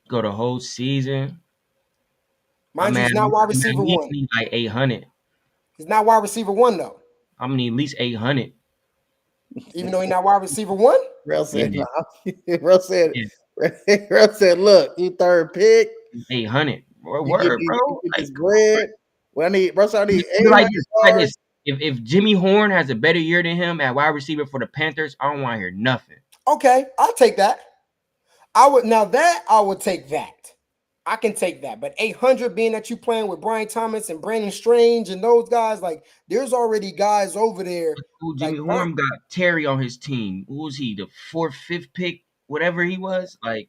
Go the whole season. Mind you, he's not wide I'm receiver at least one. need like 800. He's not wide receiver one though. I'm gonna need at least 800. Even though he's not wide receiver one. Rell said, Yeah, Rell said, yeah, Rell said, look, you third pick. 800. Word, You bro. get Like, this bread. Well, I need 800 like this. Like yards. this. If Jimmy Horn has a better year than him at wide receiver for the Panthers, I don't want to hear nothing. Okay, I'll take that. I would take that. I can take that. But 800 being that you playing with Brian Thomas and Brandon Strange and those guys, like there's already guys over there. Ooh, Jimmy Like Brian, Horn got Terry on his team. Who was he? The fourth, fifth pick, whatever he was. Like,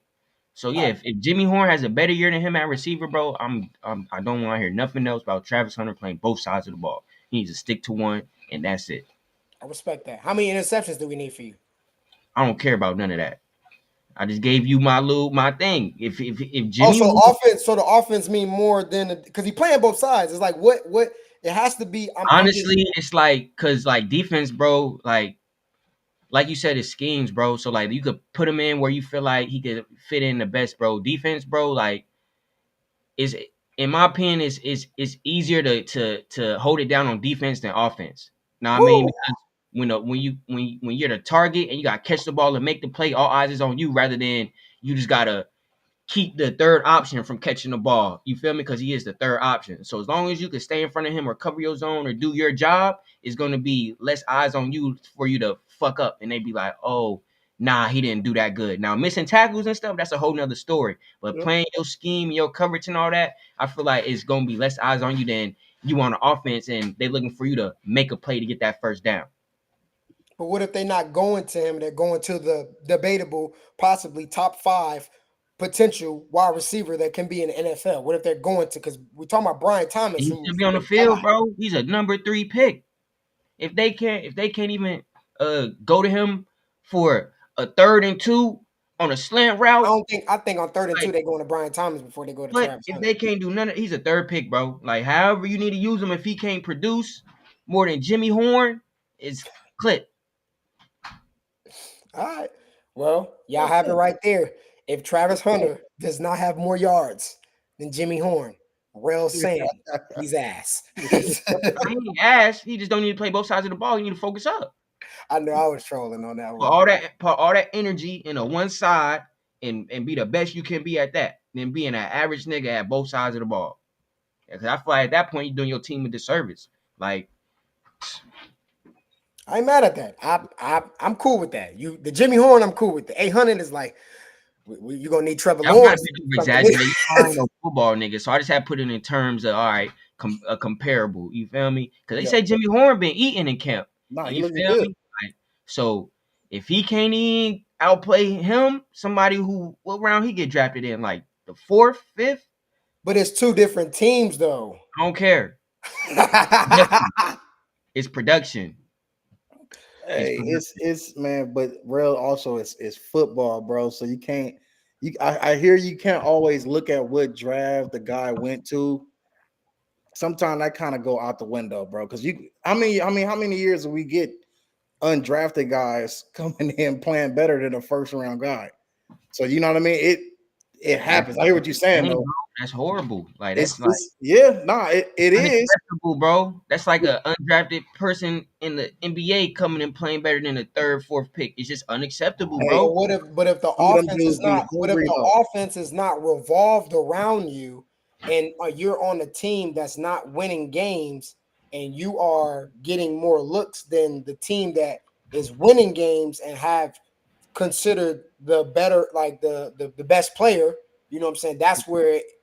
so yeah, if Jimmy Horn has a better year than him at receiver, bro, I don't want to hear nothing else about Travis Hunter playing both sides of the ball. He needs to stick to one, and that's it. I respect that. How many interceptions do we need for you? I don't care about none of that. I just gave you my thing. If Oh, Jimmy Horn, so the offense mean more than because he playing both sides. It's like what it has to be. I'm just honestly, it's like cause like defense, bro, like you said, it's schemes, bro. So like you could put him in where you feel like he could fit in the best, bro. Defense, bro, like is in my opinion is easier to hold it down on defense than offense. Now I mean woo. because when you're the target and you gotta catch the ball and make the play, all eyes is on you rather than you just gotta keep the third option from catching the ball. You feel me? Because he is the third option. So as long as you can stay in front of him or cover your zone or do your job, it's going to be less eyes on you for you to fuck up. And they be like, oh, nah, he didn't do that good. Now, missing tackles and stuff, that's a whole nother story. But playing your scheme, your coverage and all that, I feel like it's going to be less eyes on you than you on the offense. And they looking for you to make a play to get that first down. But what if they're not going to him? They're going to the debatable, possibly top 5 potential wide receiver that can be in the NFL. What if they're going to? Because we're talking about Brian Thomas, He should who's be on the the field, guy. bro. He's a number 3 pick. If they can't even go to him for a 3rd and 2 on a slant route, I think on 3rd and 2 like, they're going to Brian Thomas before they go to but Travis if Hunter. they can't do none of, he's a 3rd pick, bro. Like, however you need to use him, if he can't produce more than Jimmy Horn, it's clip. All right. Well, y'all have it right there. If Travis Hunter does not have more yards than Jimmy Horn, Rell saying he's ass. I mean, ass. He just don't need to play both sides of the ball. You need to focus up. I know I was trolling on that Put one. all that energy in a one side and be the best you can be at that. Than being an average nigga at both sides of the ball. Because I feel like at that point you're doing your team a disservice. Like, I ain't mad at that. I'm cool with that. The Jimmy Horn, I'm cool with. The 800 is like you're gonna need Trevor y'all gotta Lawrence. be exaggerating. I ain't no football nigga, so I just had to put it in terms of all right, a comparable. You feel me? Because they say Jimmy Horn been eating in camp. Nah, And he you looking feel good. me? Like, so if he can't even outplay him, somebody who what round he get drafted in, like the 4th, 5th? But it's 2 different teams though. I don't care. It's production. Hey, it's man, but Rell also is football, bro. So you can't. I hear you can't always look at what draft the guy went to sometimes that kind of go out the window, bro. Because how many years do we get undrafted guys coming in playing better than a first round guy? So you know what I mean? It That's happens. I hear what you're saying insane, though. bro. That's horrible. Like that's like It's yeah, nah, it is. unacceptable, bro. That's like a undrafted person in the NBA coming and playing better than the third, fourth pick. It's just unacceptable, Hey, bro. But if the some of them offense is dudes be not hungry though. revolved around you, and you're on a team that's not winning games, and you are getting more looks than the team that is winning games and have considered the better, like the best player. You know what I'm saying?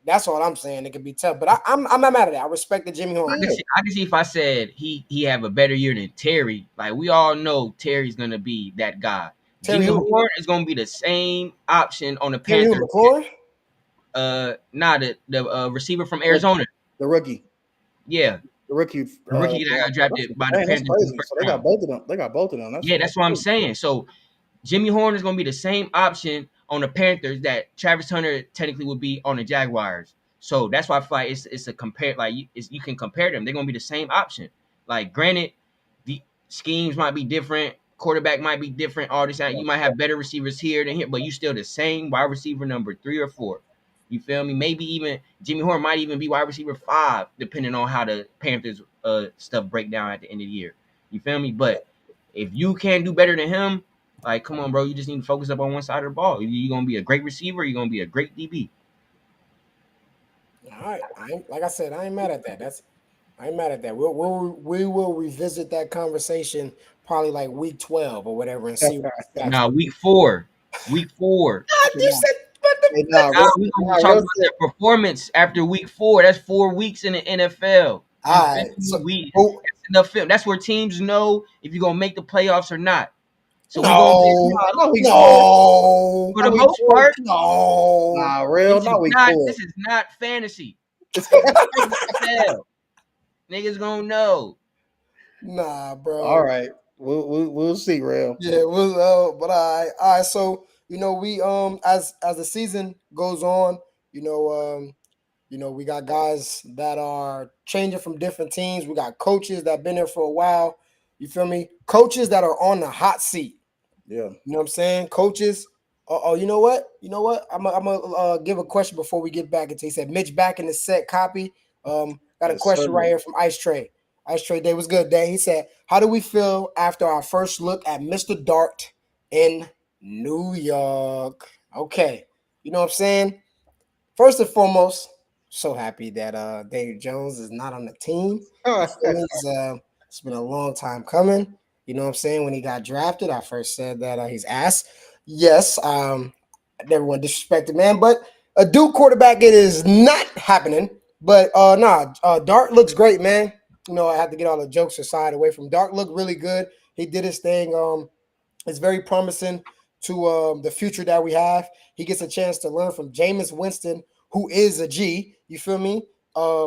That's all I'm saying. It could be tough, but I'm not mad at that. I respect the Jimmy Horn. Yeah, I can see if I said he have a better year than Terry. Like we all know Terry's gonna be that guy. Terry Jimmy who? Horn is gonna be the same option on the Terry who? Panthers. McLaurin? Not the receiver from the, Arizona. the rookie, Yeah, the rookie. the rookie that got drafted by the That's Panthers in the crazy. first So they got round. both of them. They got both of them. Yeah, that's what I'm Crazy. saying. So Jimmy Horn is going to be the same option on the Panthers that Travis Hunter technically would be on the Jaguars. So that's why I feel like it's a compare, like you can compare them. They're going to be the same option. Like granted, the schemes might be different, quarterback might be different, all this. You might have better receivers here than here, but you still the same wide receiver number 3 or 4. You feel me? Maybe even Jimmy Horn might even be wide receiver 5, depending on how the Panthers stuff break down at the end of the year. You feel me? But if you can't do better than him, like, come on, bro. You just need to focus up on one side of the ball. You're gonna be a great receiver. You're gonna be a great DB. All right, like I said, I ain't mad at that. I ain't mad at that. We will revisit that conversation probably like week 12 or whatever and see what the stats. Now, week 4, week 4. God, you said, but Hey, nah, Now real, we're gonna nah, talk real about shit. that performance after week 4. That's 4 weeks in the NFL. You all feel right. me? So, That's enough film. That's where teams know if you're gonna make the playoffs or not. So we gonna be no, Not week 4. no, for the Not week most 4. part. no. Nah, real. Not week 4. This is not fantasy. This is NFL. Niggas gonna know. Nah, All bro. right, we'll see, real. Yeah, but all right. So we as the season goes on, you know, we got guys that are changing from different teams. We got coaches that been there for a while. You feel me? Coaches that are on the hot seat. Yeah. You know what I'm saying? Coaches. Oh, you know what? You know what? I'm gonna give a question before we get back into. He said Mitch back in the set copy. Got a Yes, sir. question right here from Ice Trey. Ice Trey Day was good day. He said, "How do we feel after our first look at Mr. Dart in New York?" Okay, you know what I'm saying? First and foremost, so happy that Dave Jones is not on the team. You feel me? It's been a long time coming. You know what I'm saying? When he got drafted, I first said that he's ass. Yes, everyone disrespected man, but a Duke quarterback, it is not happening. But Dart looks great, man. I had to get all the jokes aside away from Dart. Looked really good. He did his thing. It's very promising to the future that we have. He gets a chance to learn from Jameis Winston, who is a G. You feel me?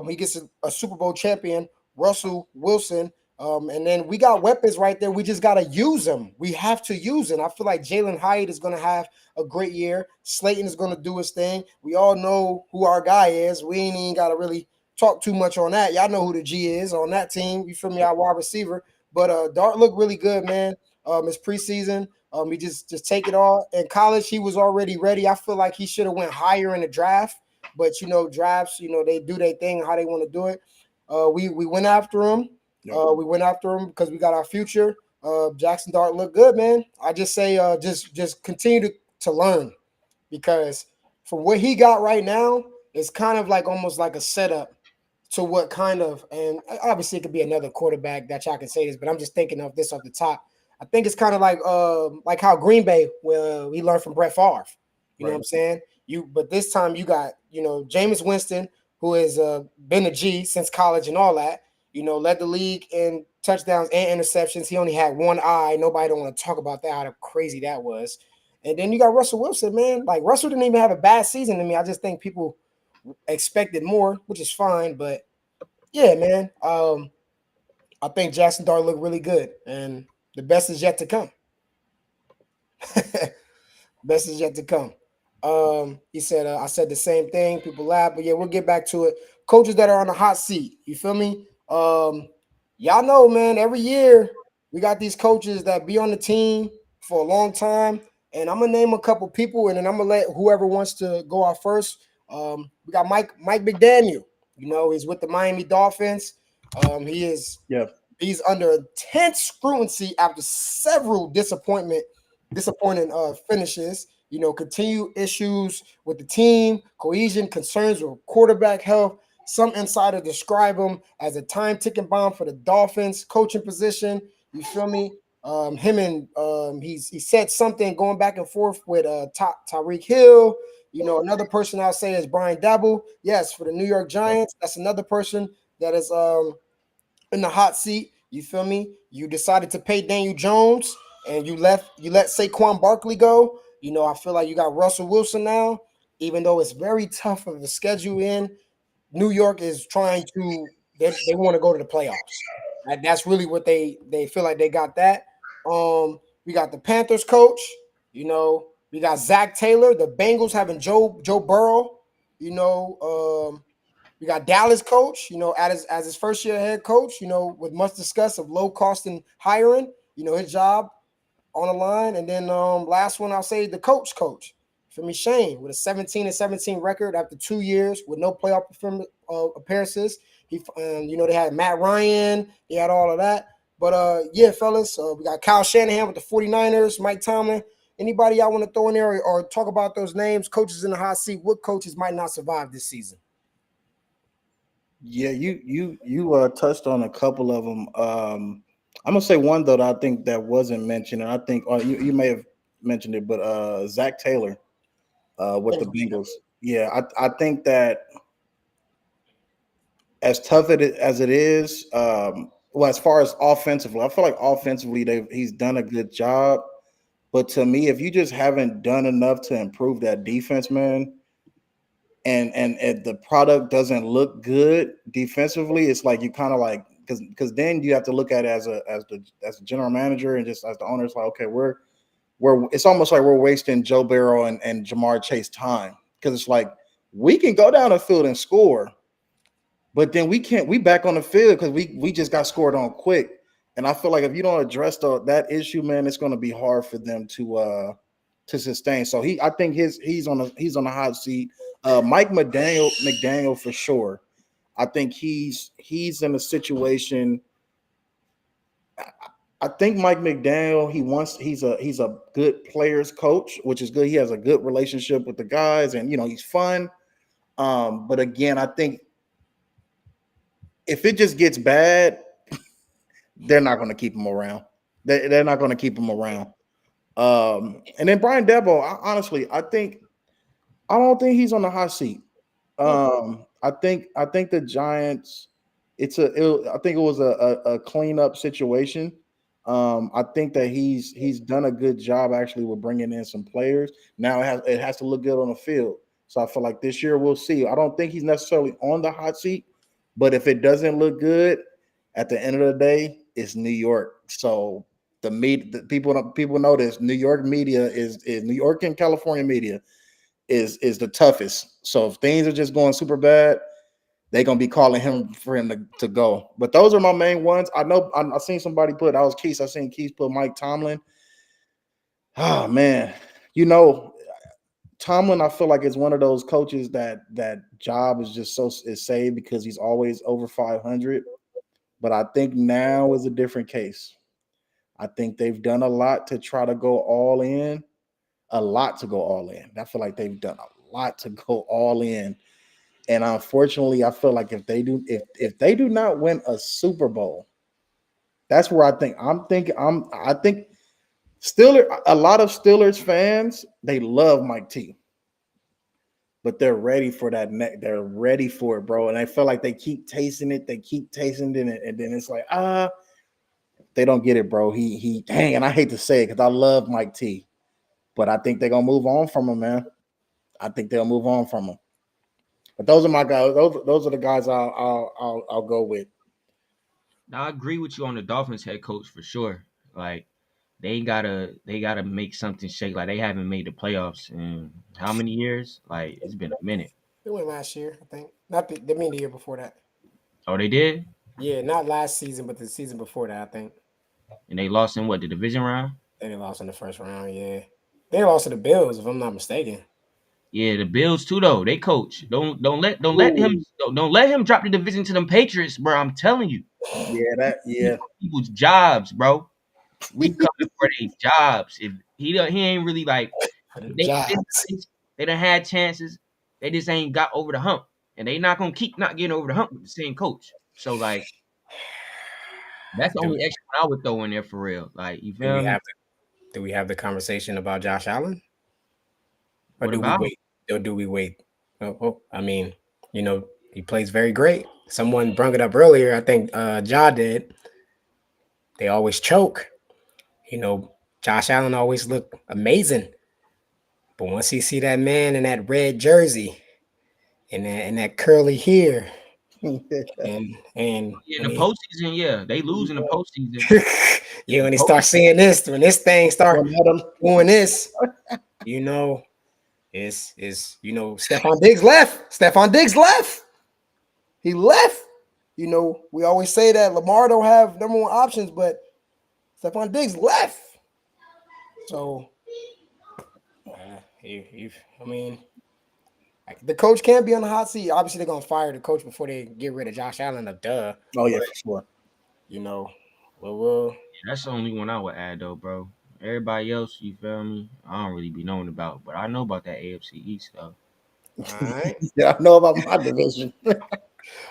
He gets a Super Bowl champion, Russell Wilson. And then we got weapons right there. We just got to use them. We have to use them. I feel like Jalen Hyatt is going to have a great year. Slayton is going to do his thing. We all know who our guy is. We ain't even got to really talk too much on that. Y'all know who the G is on that team. You feel me? Our wide receiver. But Dart looked really good, man. It's preseason. He just take it all. In college, he was already ready. I feel like he should have went higher in the draft. But drafts, they do their thing how they want to do it. We went after him. We went after him because we got our future. Jackson Dart looked good, man. I just say just continue to learn, because from what he got right now, it's kind of like almost like a setup to what kind of, and obviously it could be another quarterback that y'all can say this, but I'm just thinking of this off the top. I think it's kind of like how Green Bay, where we learned from Brett Favre. You know what I'm saying? But this time you got Jameis Winston, who has been a G since college and all that. Led the league in touchdowns and interceptions. He only had one eye. Nobody don't want to talk about that, how crazy that was. And then you got Russell Wilson, man. Like, Russell didn't even have a bad season to me. I just think people expected more, which is fine. But yeah, man. I think Jackson Dart looked really good, and the best is yet to come. Best is yet to come. He said, I said the same thing. People laugh, but yeah, we'll get back to it. coaches that are on the hot seat. You feel me? Y'all know, man. Every year we got these coaches that be on the team for a long time, and I'm gonna name a couple people, and then I'm gonna let whoever wants to go out first. We got Mike McDaniel. You know, he's with the Miami Dolphins. He is Yeah. He's under intense scrutiny after several disappointing finishes. You know, continued issues with the team, cohesion, concerns with quarterback health. Some insiders describe him as a time ticking bomb for the Dolphins coaching position. You feel me? Him and he said something going back and forth with Tyreek Hill. You know, another person I'll say is Brian Dabble. Yes, for the New York Giants. That's another person that is in the hot seat. You feel me? You decided to pay Daniel Jones and you let Saquon Barkley go. You know, I feel like you got Russell Wilson now, even though it's very tough of the schedule in. New York is trying to they want to go to the playoffs. That's really what they feel like they got that. We got the Panthers coach, you know, we got Zach Taylor, the Bengals having Joe Burrow, you know, we got Dallas coach, you know, as his first year head coach, you know, with much discuss of low cost and hiring, you know, his job on the line. And then last one I'll say the coach. For me, Shane, with a 17-17 record after 2 years with no playoff appearances. You know, they had Matt Ryan, they had all of that. But yeah, fellas, we got Kyle Shanahan with the 49ers, Mike Tomlin. Anybody y'all want to throw in there or talk about those names, coaches in the hot seat? What coaches might not survive this season? Yeah, you touched on a couple of them. I'm gonna say one though that I think that wasn't mentioned, and I think you may have mentioned it, but Zach Taylor with the Bengals. Yeah, I think that as tough as it is, well, as far as offensively, I feel like offensively he's done a good job. But to me, if you just haven't done enough to improve that defense, man, and the product doesn't look good defensively, it's like you kind of like because then you have to look at it as a general manager and just as the owner, it's like okay, we're it's almost like we're wasting Joe Burrow and Jamar Chase time because it's like we can go down the field and score, but then we can't. We back on the field because we just got scored on quick. And I feel like if you don't address that issue, man, it's going to be hard for them to sustain. So I think he's on the hot seat. Mike McDaniel for sure. I think he's in a situation. I think Mike McDaniel he's a good players coach, which is good. He has a good relationship with the guys, and he's fun. But again, I think if it just gets bad, they're not going to keep him around. They're not going to keep him around. And then Brian Debo, honestly, I don't think he's on the hot seat. I think the Giants. I think it was a cleanup situation. I think that he's done a good job actually with bringing in some players. Now it has to look good on the field. So I feel like this year we'll see. I don't think he's necessarily on the hot seat, but if it doesn't look good, at the end of the day, it's New York. So the people know this. New York media is New York and California media is the toughest. So if things are just going super bad, they're gonna be calling him for him to go. But those are my main ones. I know I seen somebody put I was Keith. I seen Keith put Mike Tomlin. Oh man, Tomlin. I feel like is one of those coaches that job is just is saved because he's always over 500. But I think now is a different case. I think they've done a lot to try to go all in. A lot to go all in. I feel like they've done a lot to go all in. And unfortunately, I feel like if they do not win a Super Bowl, that's where I think a lot of Steelers fans, they love Mike T, but they're ready for that neck. They're ready for it, bro. And I feel like they keep tasting it, and then it's like, they don't get it, bro. He dang, and I hate to say it because I love Mike T, but I think they're gonna move on from him, man. I think they'll move on from him. But those are my guys. Those are the guys I'll go with. Now, I agree with you on the Dolphins head coach for sure. Like they gotta make something shake. Like they haven't made the playoffs in how many years? Like it's been a minute. They went last year, I think. Not the mean the year before that. Oh, they did, Yeah, not last season, but the season before that, I think. and they lost in what, the division round? They lost in the first round. Yeah, they lost to the Bills, if I'm not mistaken. Yeah, the Bills too though. They coach. Don't let him Ooh, don't let him drop the division to them Patriots, bro. I'm telling you, yeah. people's jobs, bro. We coming for their jobs. If he ain't really like For the they jobs. they done had chances. They just ain't got over the hump, and they not gonna keep not getting over the hump with the same coach. So like that's the Do only extra I would throw in there for real. Like you do we feel me? have do we have the conversation about Josh Allen, or What do we about? wait? Or do we wait? I mean, he plays very great. Someone brought it up earlier. I think Ja did. They always choke. You know, Josh Allen always look amazing, but once you see that man in that red jersey and that curly hair, and Yeah, when in the he postseason, yeah, they lose in the postseason. yeah, The when he post, start seeing this, when this thing start One of them. doing this, you know, is Stephon Diggs left. Stephon Diggs left. He left. We always say that Lamar don't have number one options, but Stephon Diggs left. So, I mean, the coach can't be on the hot seat. Obviously, they're gonna fire the coach before they get rid of Josh Allen. Duh. Oh yeah, But for sure. you know, well, that's the only one I would add though, bro. Everybody else, you feel me? I don't really be knowing about, but I know about that AFC East though. all right. Yeah, I know about my division.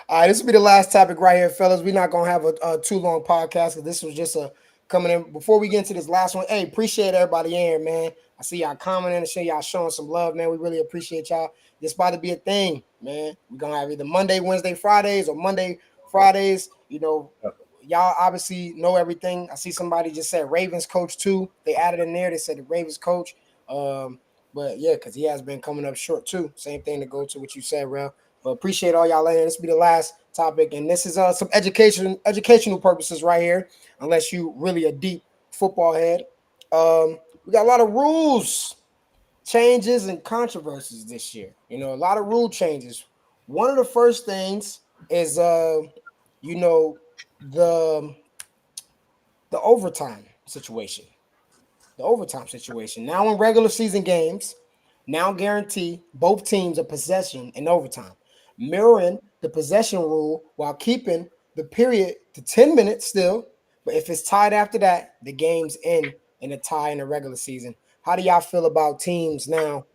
All right, this will be the last topic right here, fellas. We're not gonna have a too long podcast because this was just a coming in. Before we get into this last one, hey, appreciate everybody in here, man. I see y'all commenting and shit, y'all showing some love, man. We really appreciate y'all. This about to be a thing, man. We're gonna have either Monday, Wednesday, Fridays, or Monday, Fridays. Y'all obviously know everything. I see somebody just said Ravens coach too. They added in there. They said the Ravens coach. But yeah, because he has been coming up short too. Same thing to go to what you said, Rell. But appreciate all y'all in. This will be the last topic, and this is some educational purposes right here. Unless you really a deep football head, we got a lot of rules changes and controversies this year. A lot of rule changes. One of the first things is you know, the the overtime situation. The overtime situation. Now in regular season games, now guarantee both teams a possession in overtime, mirroring the possession rule while keeping the period to 10 minutes still. But if it's tied after that, the game's in a tie in the regular season. How do y'all feel about teams now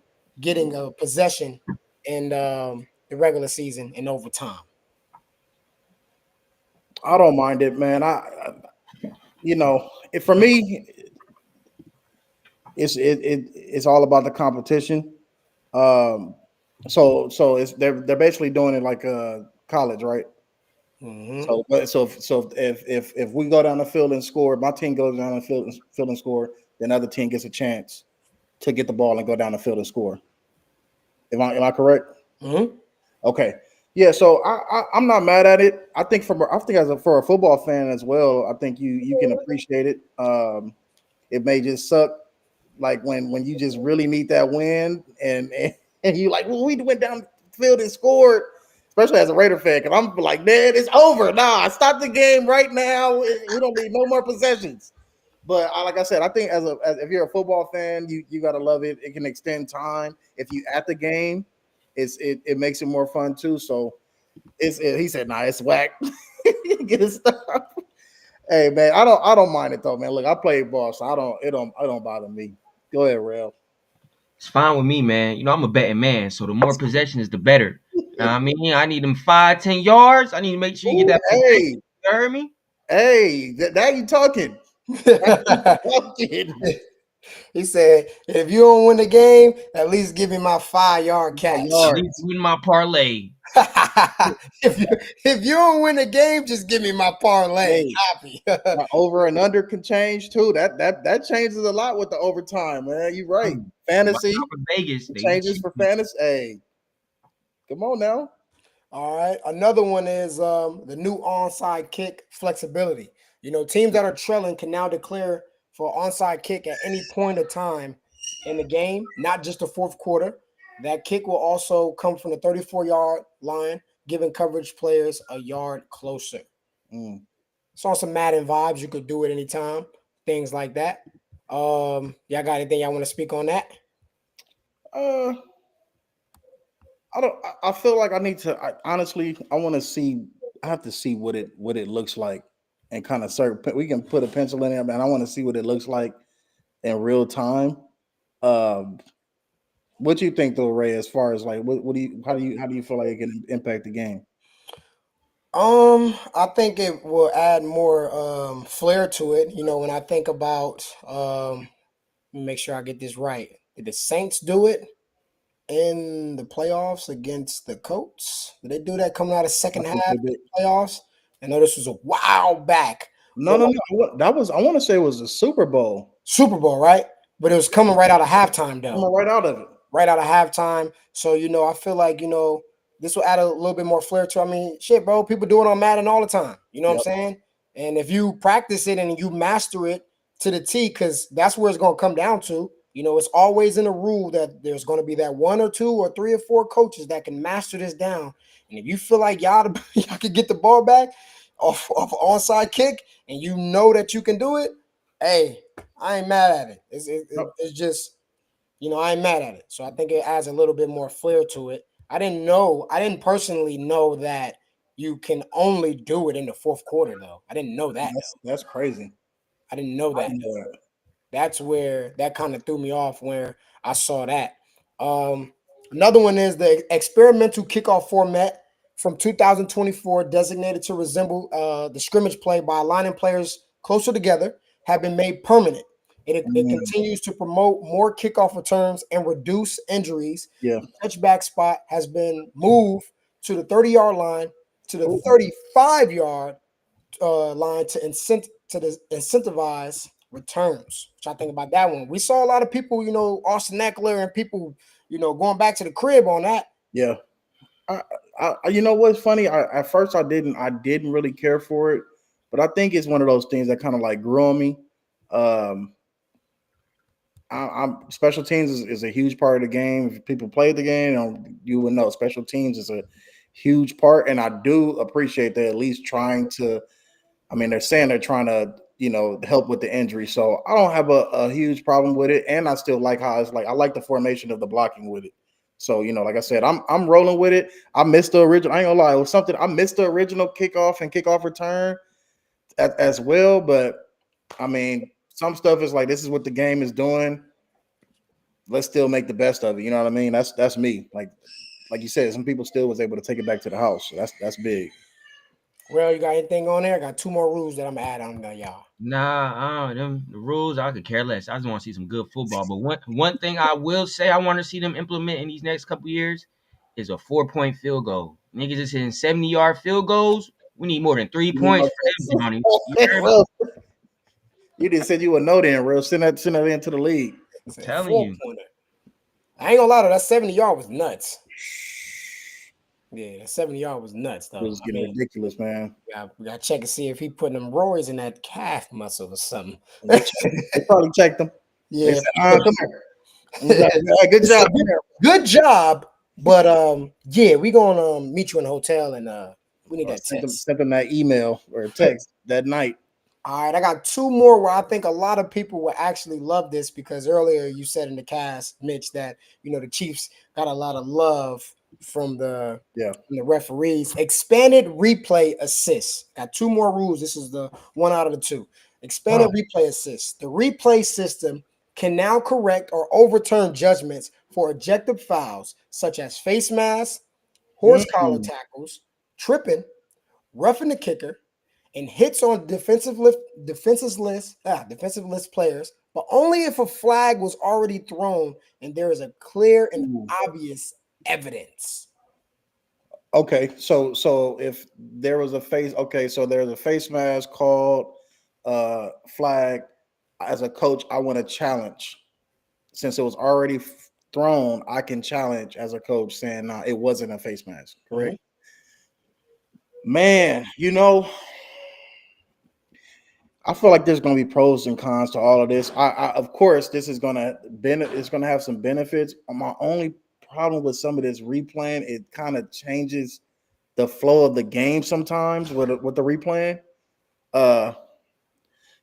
getting a possession in the regular season in overtime? I don't mind it, man. For me, it's all about the competition. Um, so they're basically doing it like college, right? Mm-hmm. So if we go down the field and score, my team goes down the field and score, then other team gets a chance to get the ball and go down the field and score. Am I correct? Mm-hmm. Okay. Yeah, so I'm not mad at it. I think for a football fan as well, I think you can appreciate it. It may just suck like when you just really need that win and you like, well, we went down the field and scored, especially as a Raider fan, because I'm like, man, it's over. Nah, stop the game right now. We don't need no more possessions. But like I said, I think as if you're a football fan, you gotta love it. It can extend time. If you at the game, it makes it more fun too. So he said, nah, it's whack. Get it stopped. Hey man, I don't mind it though, man. Look, I play ball, so I don't bother me. Go ahead, Rell. It's fine with me, man. I'm a betting man, so the more possessions, the better. I mean, I need them 5, 10 yards. I need to make sure you get Ooh, that possession. hey, You heard me? hey, now you talking. Now you talking. He said, if you don't win the game, at least give me my 5 yard My catch. At least yards. win my parlay. if you don't win the game, just give me my parlay. Hey, Copy. over and under can change too. That changes a lot with the overtime, man. You're right. Watch Fantasy out for Vegas. it They be changes for cheating. fantasy. Hey, come on now. All right. Another one is the new onside kick flexibility. Teams that are trailing can now declare for onside kick at any point of time in the game, not just the fourth quarter. That kick will also come from the 34-yard line, giving coverage players a yard closer. Mm. It's on some Madden vibes. You could do it anytime. Things like that. Y'all got anything y'all want to speak on that? Uh, I don't. I feel like I need to. Honestly, I want to see. I have to see what it looks like, and kind of start. We can put a pencil in there, man. I want to see what it looks like in real time. Um, what you think though, Ray? As far as like, what do you? How do you feel like it can impact the game? I think it will add more flair to it. You know, when I think about let me make sure I get this right. Did the Saints do it in the playoffs against the Colts? Did they do that coming out of I second half think they of did. the playoffs? I know this was a while back, No, but no, no. That was. I want to say it was the Super Bowl. Super Bowl, right? But it was coming right out of halftime though. Coming right out of it. Right out of halftime. So, I feel like, this will add a little bit more flair to it. I mean, shit, bro, people do it on Madden all the time. You know what I'm Yep. saying? And if you practice it and you master it to the T, because that's where it's going to come down to. It's always in a rule that there's going to be that one or two or three or four coaches that can master this down. And if you feel like y'all can get the ball back off an onside kick and you know that you can do it, hey, I ain't mad at it. It's just I ain't mad at it. So I think it adds a little bit more flair to it. I didn't personally know that you can only do it in the fourth quarter though. I didn't know that though. That's crazy. I didn't know I that didn't though. know that. That's where that kind of threw me off where I saw that. Um, Another one is the experimental kickoff format from 2024, designated to resemble the scrimmage play by aligning players closer together, have been made permanent. It Mm, continues to promote more kickoff returns and reduce injuries. yeah. The touchback spot has been moved to the 30-yard line, to the Ooh, 35-yard line to incentivize returns. Which I think about that one. We saw a lot of people, Austin Eckler and people, going back to the crib on that. yeah. I, you know what's funny? At first I didn't really care for it, but I think it's one of those things that kind of like grew on me. Um, I'm special teams is a huge part of the game. If people play the game, you would know special teams is a huge part, and I do appreciate that at least trying to. I mean, they're saying they're trying to, help with the injury. So I don't have a huge problem with it. And I still like how it's like I like the formation of the blocking with it. So, like I said, I'm rolling with it. I missed the original. I ain't gonna lie, it was something I missed the original kickoff and kickoff return as well. But I mean, some stuff is like this is what the game is doing. Let's still make the best of it. You know what I mean? That's me. Like you said, some people still was able to take it back to the house. So that's big. Well, you got anything on there? I got two more rules that I'm gonna add on there, y'all. Nah, them the rules I could care less. I just want to see some good football. But one thing I will say I want to see them implement in these next couple years is a 4-point field goal. Niggas is hitting 70-yard field goals. We need more than 3 points for them, Johnny. You heard me? Well, you just said you would know then, real. Send that into the league. It's a Telling you. 4-pointer. I ain't gonna lie though, that 70-yard was nuts. Yeah, that 70-yard was nuts It though. was I getting mean, ridiculous, man. we gotta check and see if he putting them roids in that calf muscle or something. They probably checked them. They Yeah. said, come here. And he's like, "Yeah, good job. Good job. But yeah, we gonna meet you in the hotel and we need Or that test. sent them that email or a text that night. All right, I got two more where I think a lot of people will actually love this because earlier you said in the cast, Mitch, that the Chiefs got a lot of love from the Yeah. referees. Expanded replay assists. Got two more rules. This is the one out of the two. Expanded replay assists. The replay system can now correct or overturn judgments for ejected fouls such as face masks, horse collar Mm. tackles, tripping, roughing the kicker, and hits on defensive list players, but only if a flag was already thrown and there is a clear and Ooh. obvious evidence. Okay, so if there was a so there's a face mask called flag. As a coach, I want to challenge. Since it was already thrown, I can challenge as a coach saying, "No, it wasn't a face mask." Correct, man. I feel like there's going to be pros and cons to all of this. Of course, this is going to it's going to have some benefits. My only problem with some of this replaying. It kind of changes the flow of the game sometimes with the replaying. Uh,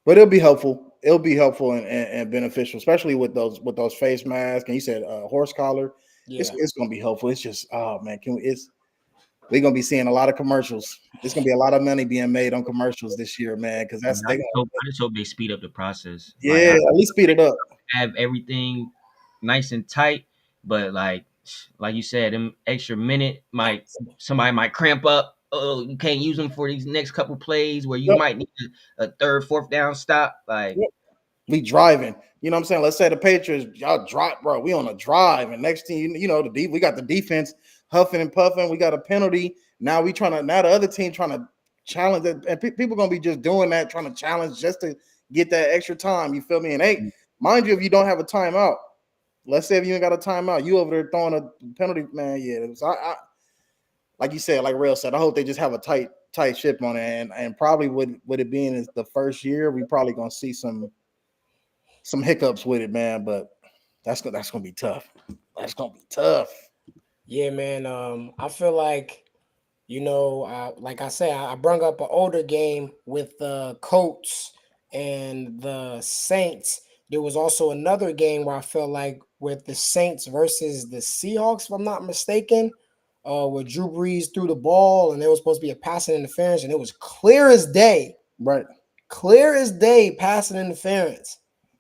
but it'll be helpful. It'll be helpful and beneficial, especially with those face masks. And you said horse collar. Yeah. It's gonna be helpful. It's just oh man, can we? It's we're gonna be seeing a lot of commercials. It's gonna be a lot of money being made on commercials this year, man. Because And that's they gonna I just hope they speed up the process. Like yeah, at least speed it up. have everything nice and tight, but like you said, them extra minute might somebody might cramp up. Oh, you can't use them for these next couple plays where you Yep. might need a third, fourth down stop. Like Yep. We driving. You know what I'm saying? Let's say the Patriots, y'all drop, bro. We on a drive, and next thing you know, we got the defense huffing and puffing. We got a penalty. Now now the other team trying to challenge it, and people gonna be just doing that, trying to challenge just to get that extra time. You feel me? And hey, mind you, if you don't have a timeout, let's say if you ain't got a timeout, you over there throwing a penalty, man. Yeah, so I like you said, like Rell said, I hope they just have a tight ship on it, and probably with it being is the first year, we probably gonna see some hiccups with it, man. But that's gonna be tough. That's gonna be tough. Yeah, man. I feel like, like I said, I brung up an older game with the Colts and the Saints. There was also another game where I felt like with the Saints versus the Seahawks, if I'm not mistaken, where Drew Brees threw the ball and there was supposed to be a passing interference, and it was Right. clear as day passing interference,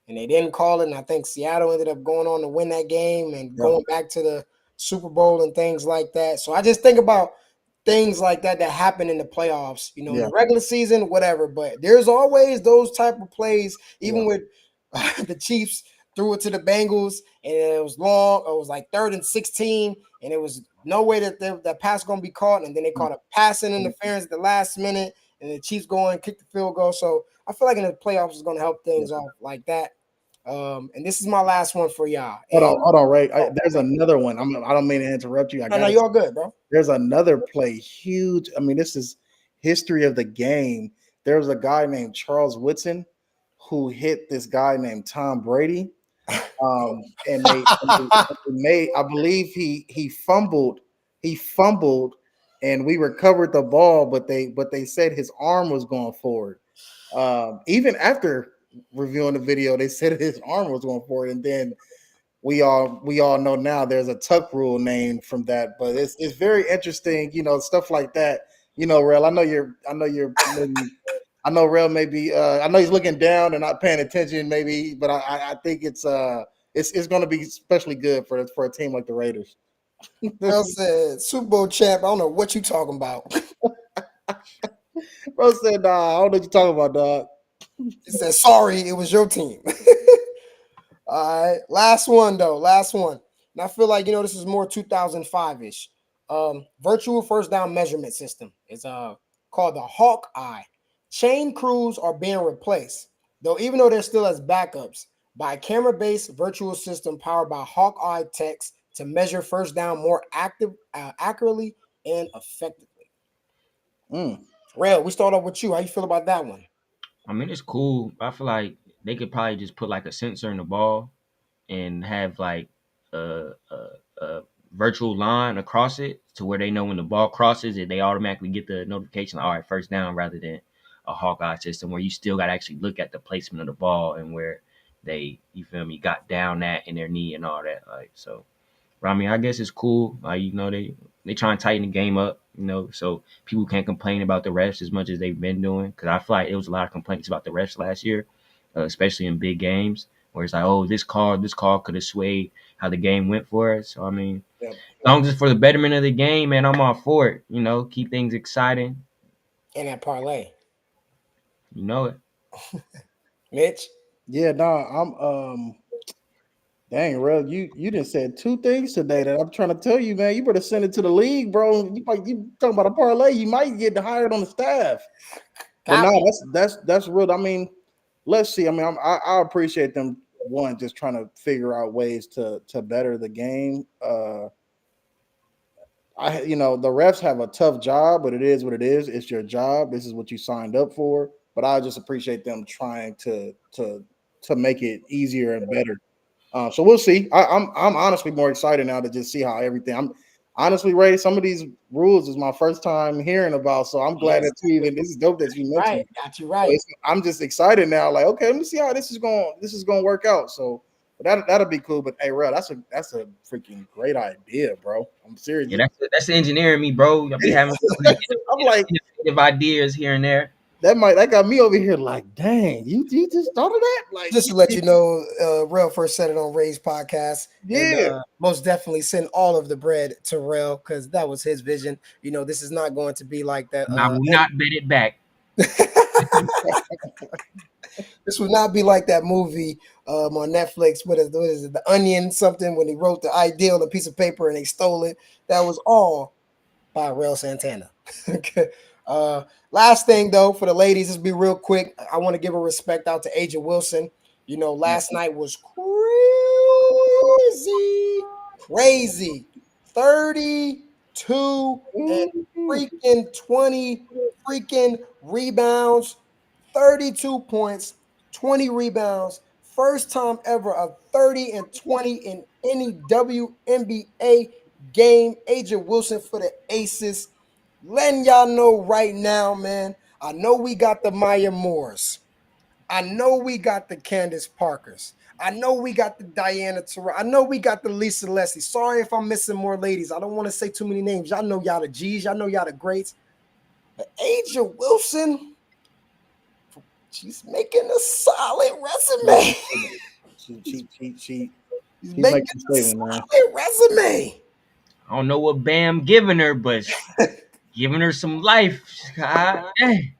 and they didn't call it. And I think Seattle ended up going on to win that game and Yeah. going back to the Super Bowl and things like that. So I just think about things like that happen in the playoffs, in Yeah. the regular season, whatever. But there's always those type of plays, even Yeah. with the Chiefs threw it to the Bengals and it was long. It was like 3rd and 16, and it was no way that pass going to be caught. And then they caught a passing interference at the last minute, and the Chiefs go and kick the field goal. So I feel like in the playoffs is going to help things Yeah. off like that. And this is my last one for y'all. Hold on, Ray. There's another one. I don't mean to interrupt you. I No, got you all good, bro. There's another play, huge. I mean, this is history of the game. There was a guy named Charles Woodson who hit this guy named Tom Brady. And they made, I believe he fumbled, and we recovered the ball, but they said his arm was going forward. Even after reviewing the video, they said his arm was going forward, and then we all know now there's a tuck rule named from that, but it's very interesting, stuff like that. Rel, I know Rel maybe I know he's looking down and not paying attention maybe, but I think it's going to be especially good for a team like the Raiders. Bro said Super Bowl champ. I don't know what you talking about. Bro said, "Nah, I don't know what you're talking about, dog." He said, sorry, it was your team. All right. Last one, though. Last one. And I feel like, this is more 2005-ish. Virtual first down measurement system. It's called the Hawkeye. Chain crews are being replaced, even though they're still as backups, by a camera-based virtual system powered by Hawkeye techs to measure first down more accurately and effectively. Mm. Rell, we start off with you. How you feel about that one? I mean, it's cool. I feel like they could probably just put like a sensor in the ball and have like a virtual line across it to where they know when the ball crosses it, they automatically get the notification. All right, first down, rather than a Hawkeye system where you still got to actually look at the placement of the ball and where they, you feel me, got down at in their knee and all that. Like so, but I mean, I guess it's cool. Like they try and tighten the game up, so people can't complain about the refs as much as they've been doing. Because I feel like it was a lot of complaints about the refs last year, especially in big games, where it's like, oh, this call could have swayed how the game went for us. So I mean, Yep. as long as it's for the betterment of the game, man, I'm all for it. Keep things exciting. And that parlay. You know it. Mitch? Yeah, nah, I'm dang, Rel, you done said two things today that I'm trying to tell you, man. You better send it to the league, bro. You talking about a parlay, you might get hired on the staff. But no, Copy. that's real. I mean, let's see. I mean, I appreciate them one just trying to figure out ways to better the game. The refs have a tough job, but it is what it is. It's your job. This is what you signed up for. But I just appreciate them trying to make it easier and better. So we'll see. I'm honestly more excited now to just see how everything. I'm honestly, Ray. Some of these rules is my first time hearing about, so I'm glad Yes. that you even. This is dope that you mentioned. Right, got you right. I'm just excited now. Like, okay, let me see how this is going. This is going to work out. So that'll be cool. But hey, Rell, that's a freaking great idea, bro. I'm serious. Yeah, that's the engineering me, bro. I'll be having some of these I'm like, innovative ideas here and there. that got me over here. Like, dang, you just thought of that? Like, Just to let you know, Rell first said it on Ray's podcast, and yeah. most definitely send all of the bread to Rell because that was his vision. You know, this is not going to be like that. And I will not bet it back. This would not be like that movie on Netflix. What is it? The Onion something when he wrote the idea on a piece of paper and they stole it. That was all by Rell Santana. Okay. Last thing though, for the ladies, just be real quick. I want to give a respect out to Aja Wilson. You know, last night was crazy. 32 and freaking 20 freaking rebounds, 32 points, 20 rebounds. First time ever of 30 and 20 in any WNBA game. Aja Wilson for the Aces. Letting y'all know right now, man. I know we got the Maya Moores. I know we got the Candace Parkers. I know we got the Diana Taurasi. I know we got the Lisa Leslie. Sorry if I'm missing more ladies. I don't want to say too many names. Y'all know y'all the G's. Y'all know y'all the greats. But Aja Wilson, she's making a solid resume. She's She's making making a a statement, man. solid resume. I don't know what Bam giving her, but giving her some life. God dang.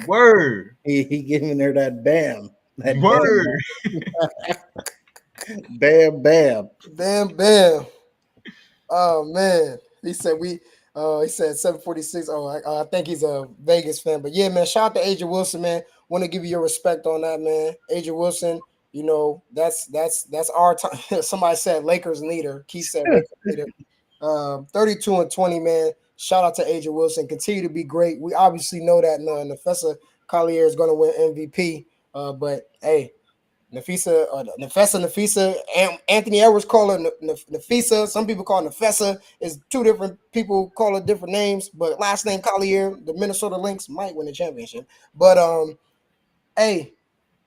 Word. He giving her that bam, Word. bam, bam. Bam, bam. Oh man, he said 746. Oh, I think he's a Vegas fan, but yeah, man. Shout out to Aja Wilson, man. Want to give you your respect on that, man. Aja Wilson, you know that's our time. Somebody said Lakers leader. Keith said Lakers leader. 32 and 20, man. Shout out to Aja Wilson. Continue to be great. We obviously know that Nafessa Collier is going to win MVP. But hey, Nafessa, Anthony Edwards call her Nafisa. Some people call her Nafessa. It's two different people call her different names, but last name Collier, the Minnesota Lynx might win the championship. But hey,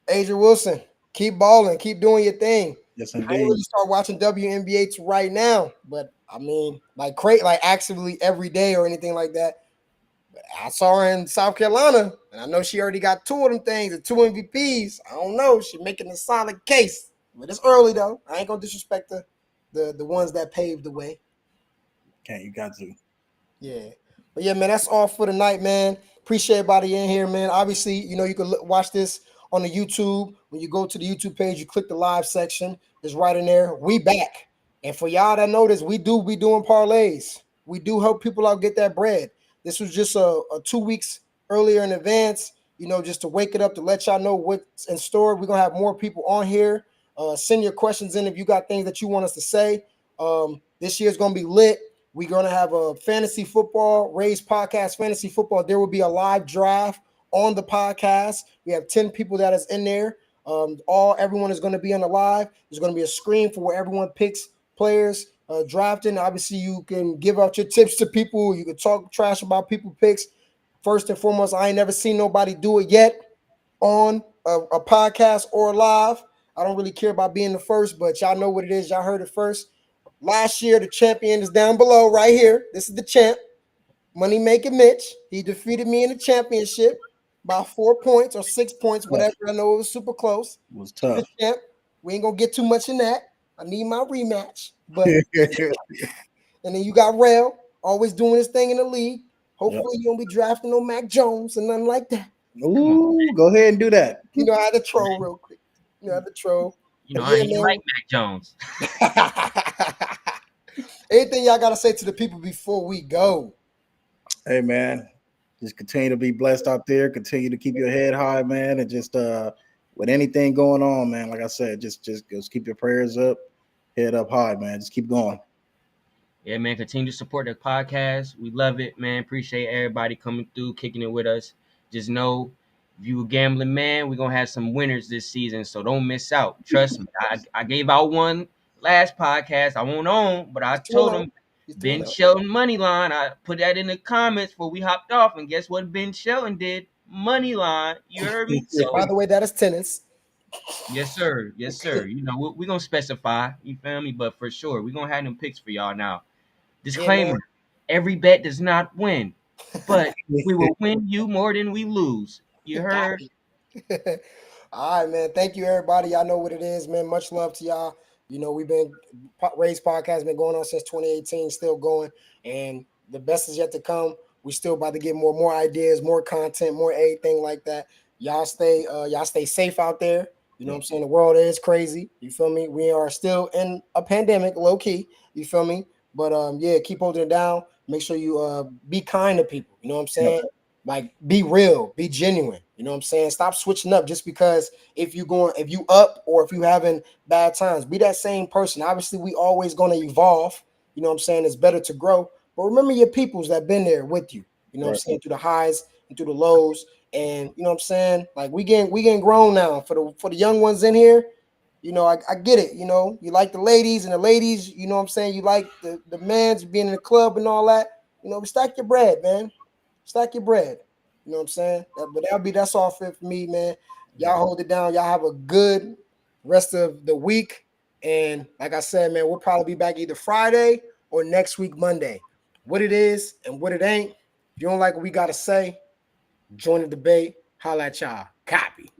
Aja Wilson, keep balling, keep doing your thing. Yes, I ain't indeed. really start watching WNBA right now, but I mean, like actively every day or anything like that. I saw her in South Carolina, and I know she already got two of them things, the two MVPs. I don't know. She's making a solid case. But it's early though. I ain't gonna disrespect the ones that paved the way. Okay, you got to. Yeah. But yeah, man, that's all for the night, man. Appreciate everybody in here, man. Obviously, you know, you can watch this on the YouTube. When you go to the YouTube page, you click the live section. It's right in there. We back. And for y'all that notice, we do be doing parlays. We do help people out get that bread. This was just a 2 weeks earlier in advance, you know, just to wake it up to let y'all know what's in store. We're gonna have more people on here. Send your questions in if you got things that you want us to say. This year's gonna be lit. We're going to have a fantasy football, Raespodcast fantasy football. There will be a live draft on the podcast. We have 10 people that is in there. Everyone is going to be on the live. There's going to be a screen for where everyone picks players drafting. Obviously, you can give out your tips to people. You can talk trash about people picks. First and foremost, I ain't never seen nobody do it yet on a podcast or live. I don't really care about being the first, but y'all know what it is. Y'all heard it first. Last year, the champion is down below right here. This is the champ, Money Making Mitch. He defeated me in the championship by 4 points or 6 points, whatever. I know it was super close. It was He's the tough. champ. We ain't gonna get too much in that. I need my rematch. But and then you got Rell, always doing his thing in the league. Hopefully, you don't be drafting no Mac Jones and nothing like that. Come on. Ooh, go ahead and do that. You know how to troll real quick. You know how to troll. You know, But I yeah, ain't man. like Mac Jones. Anything y'all gotta say to the people before we go? Hey, man, just continue to be blessed out there. Continue to keep your head high, man, and just with anything going on, man. Like I said, just keep your prayers up, head up high, man. Just keep going. Yeah, man, continue to support the podcast. We love it, man. Appreciate everybody coming through, kicking it with us. Just know If you a gambling man, we're gonna have some winners this season, so don't miss out. Trust me. I gave out one last podcast. I won't own, but I He's 2 told 0. them He's 2 Ben 0. Shelton money line. I put that in the comments before we hopped off, and guess what Ben Shelton did? Money line. You heard me? By So the way, that is tennis. yes, sir. Yes, sir. You know, we're gonna specify, you feel me? But for sure, we're gonna have them picks for y'all now. Yeah, man. Disclaimer: every bet does not win, but we will win you more than we lose. You heard? Copy. All right, man. Thank you, everybody. Y'all know what it is, man. Much love to y'all. You know, Ray's podcast been going on since 2018, still going, and the best is yet to come. We still about to get more ideas, more content, more everything like that. Y'all stay safe out there. You know what I'm saying? The world is crazy. You feel me? We are still in a pandemic, low key. You feel me? But yeah, keep holding it down. Make sure you be kind to people. You know what I'm Yep. saying? Like be real, be genuine. You know what I'm saying? Stop switching up just because if you up or if you having bad times, be that same person. Obviously, we always gonna evolve. You know what I'm saying? It's better to grow. But remember your peoples that been there with you. You know what I'm Right. saying? Through the highs and through the lows. And you know what I'm saying? Like we getting grown now. For the young ones in here, you know, I get it. You know, you like the ladies and the ladies, you know what I'm saying? You like the men's being in the club and all that. You know, stack your bread, man. Stack your bread. You know what I'm saying? But that's all for me, man. Y'all hold it down. Y'all have a good rest of the week. And like I said, man, we'll probably be back either Friday or next week, Monday. What it is and what it ain't. If you don't like what we gotta say, join the debate. Holla at y'all. Copy.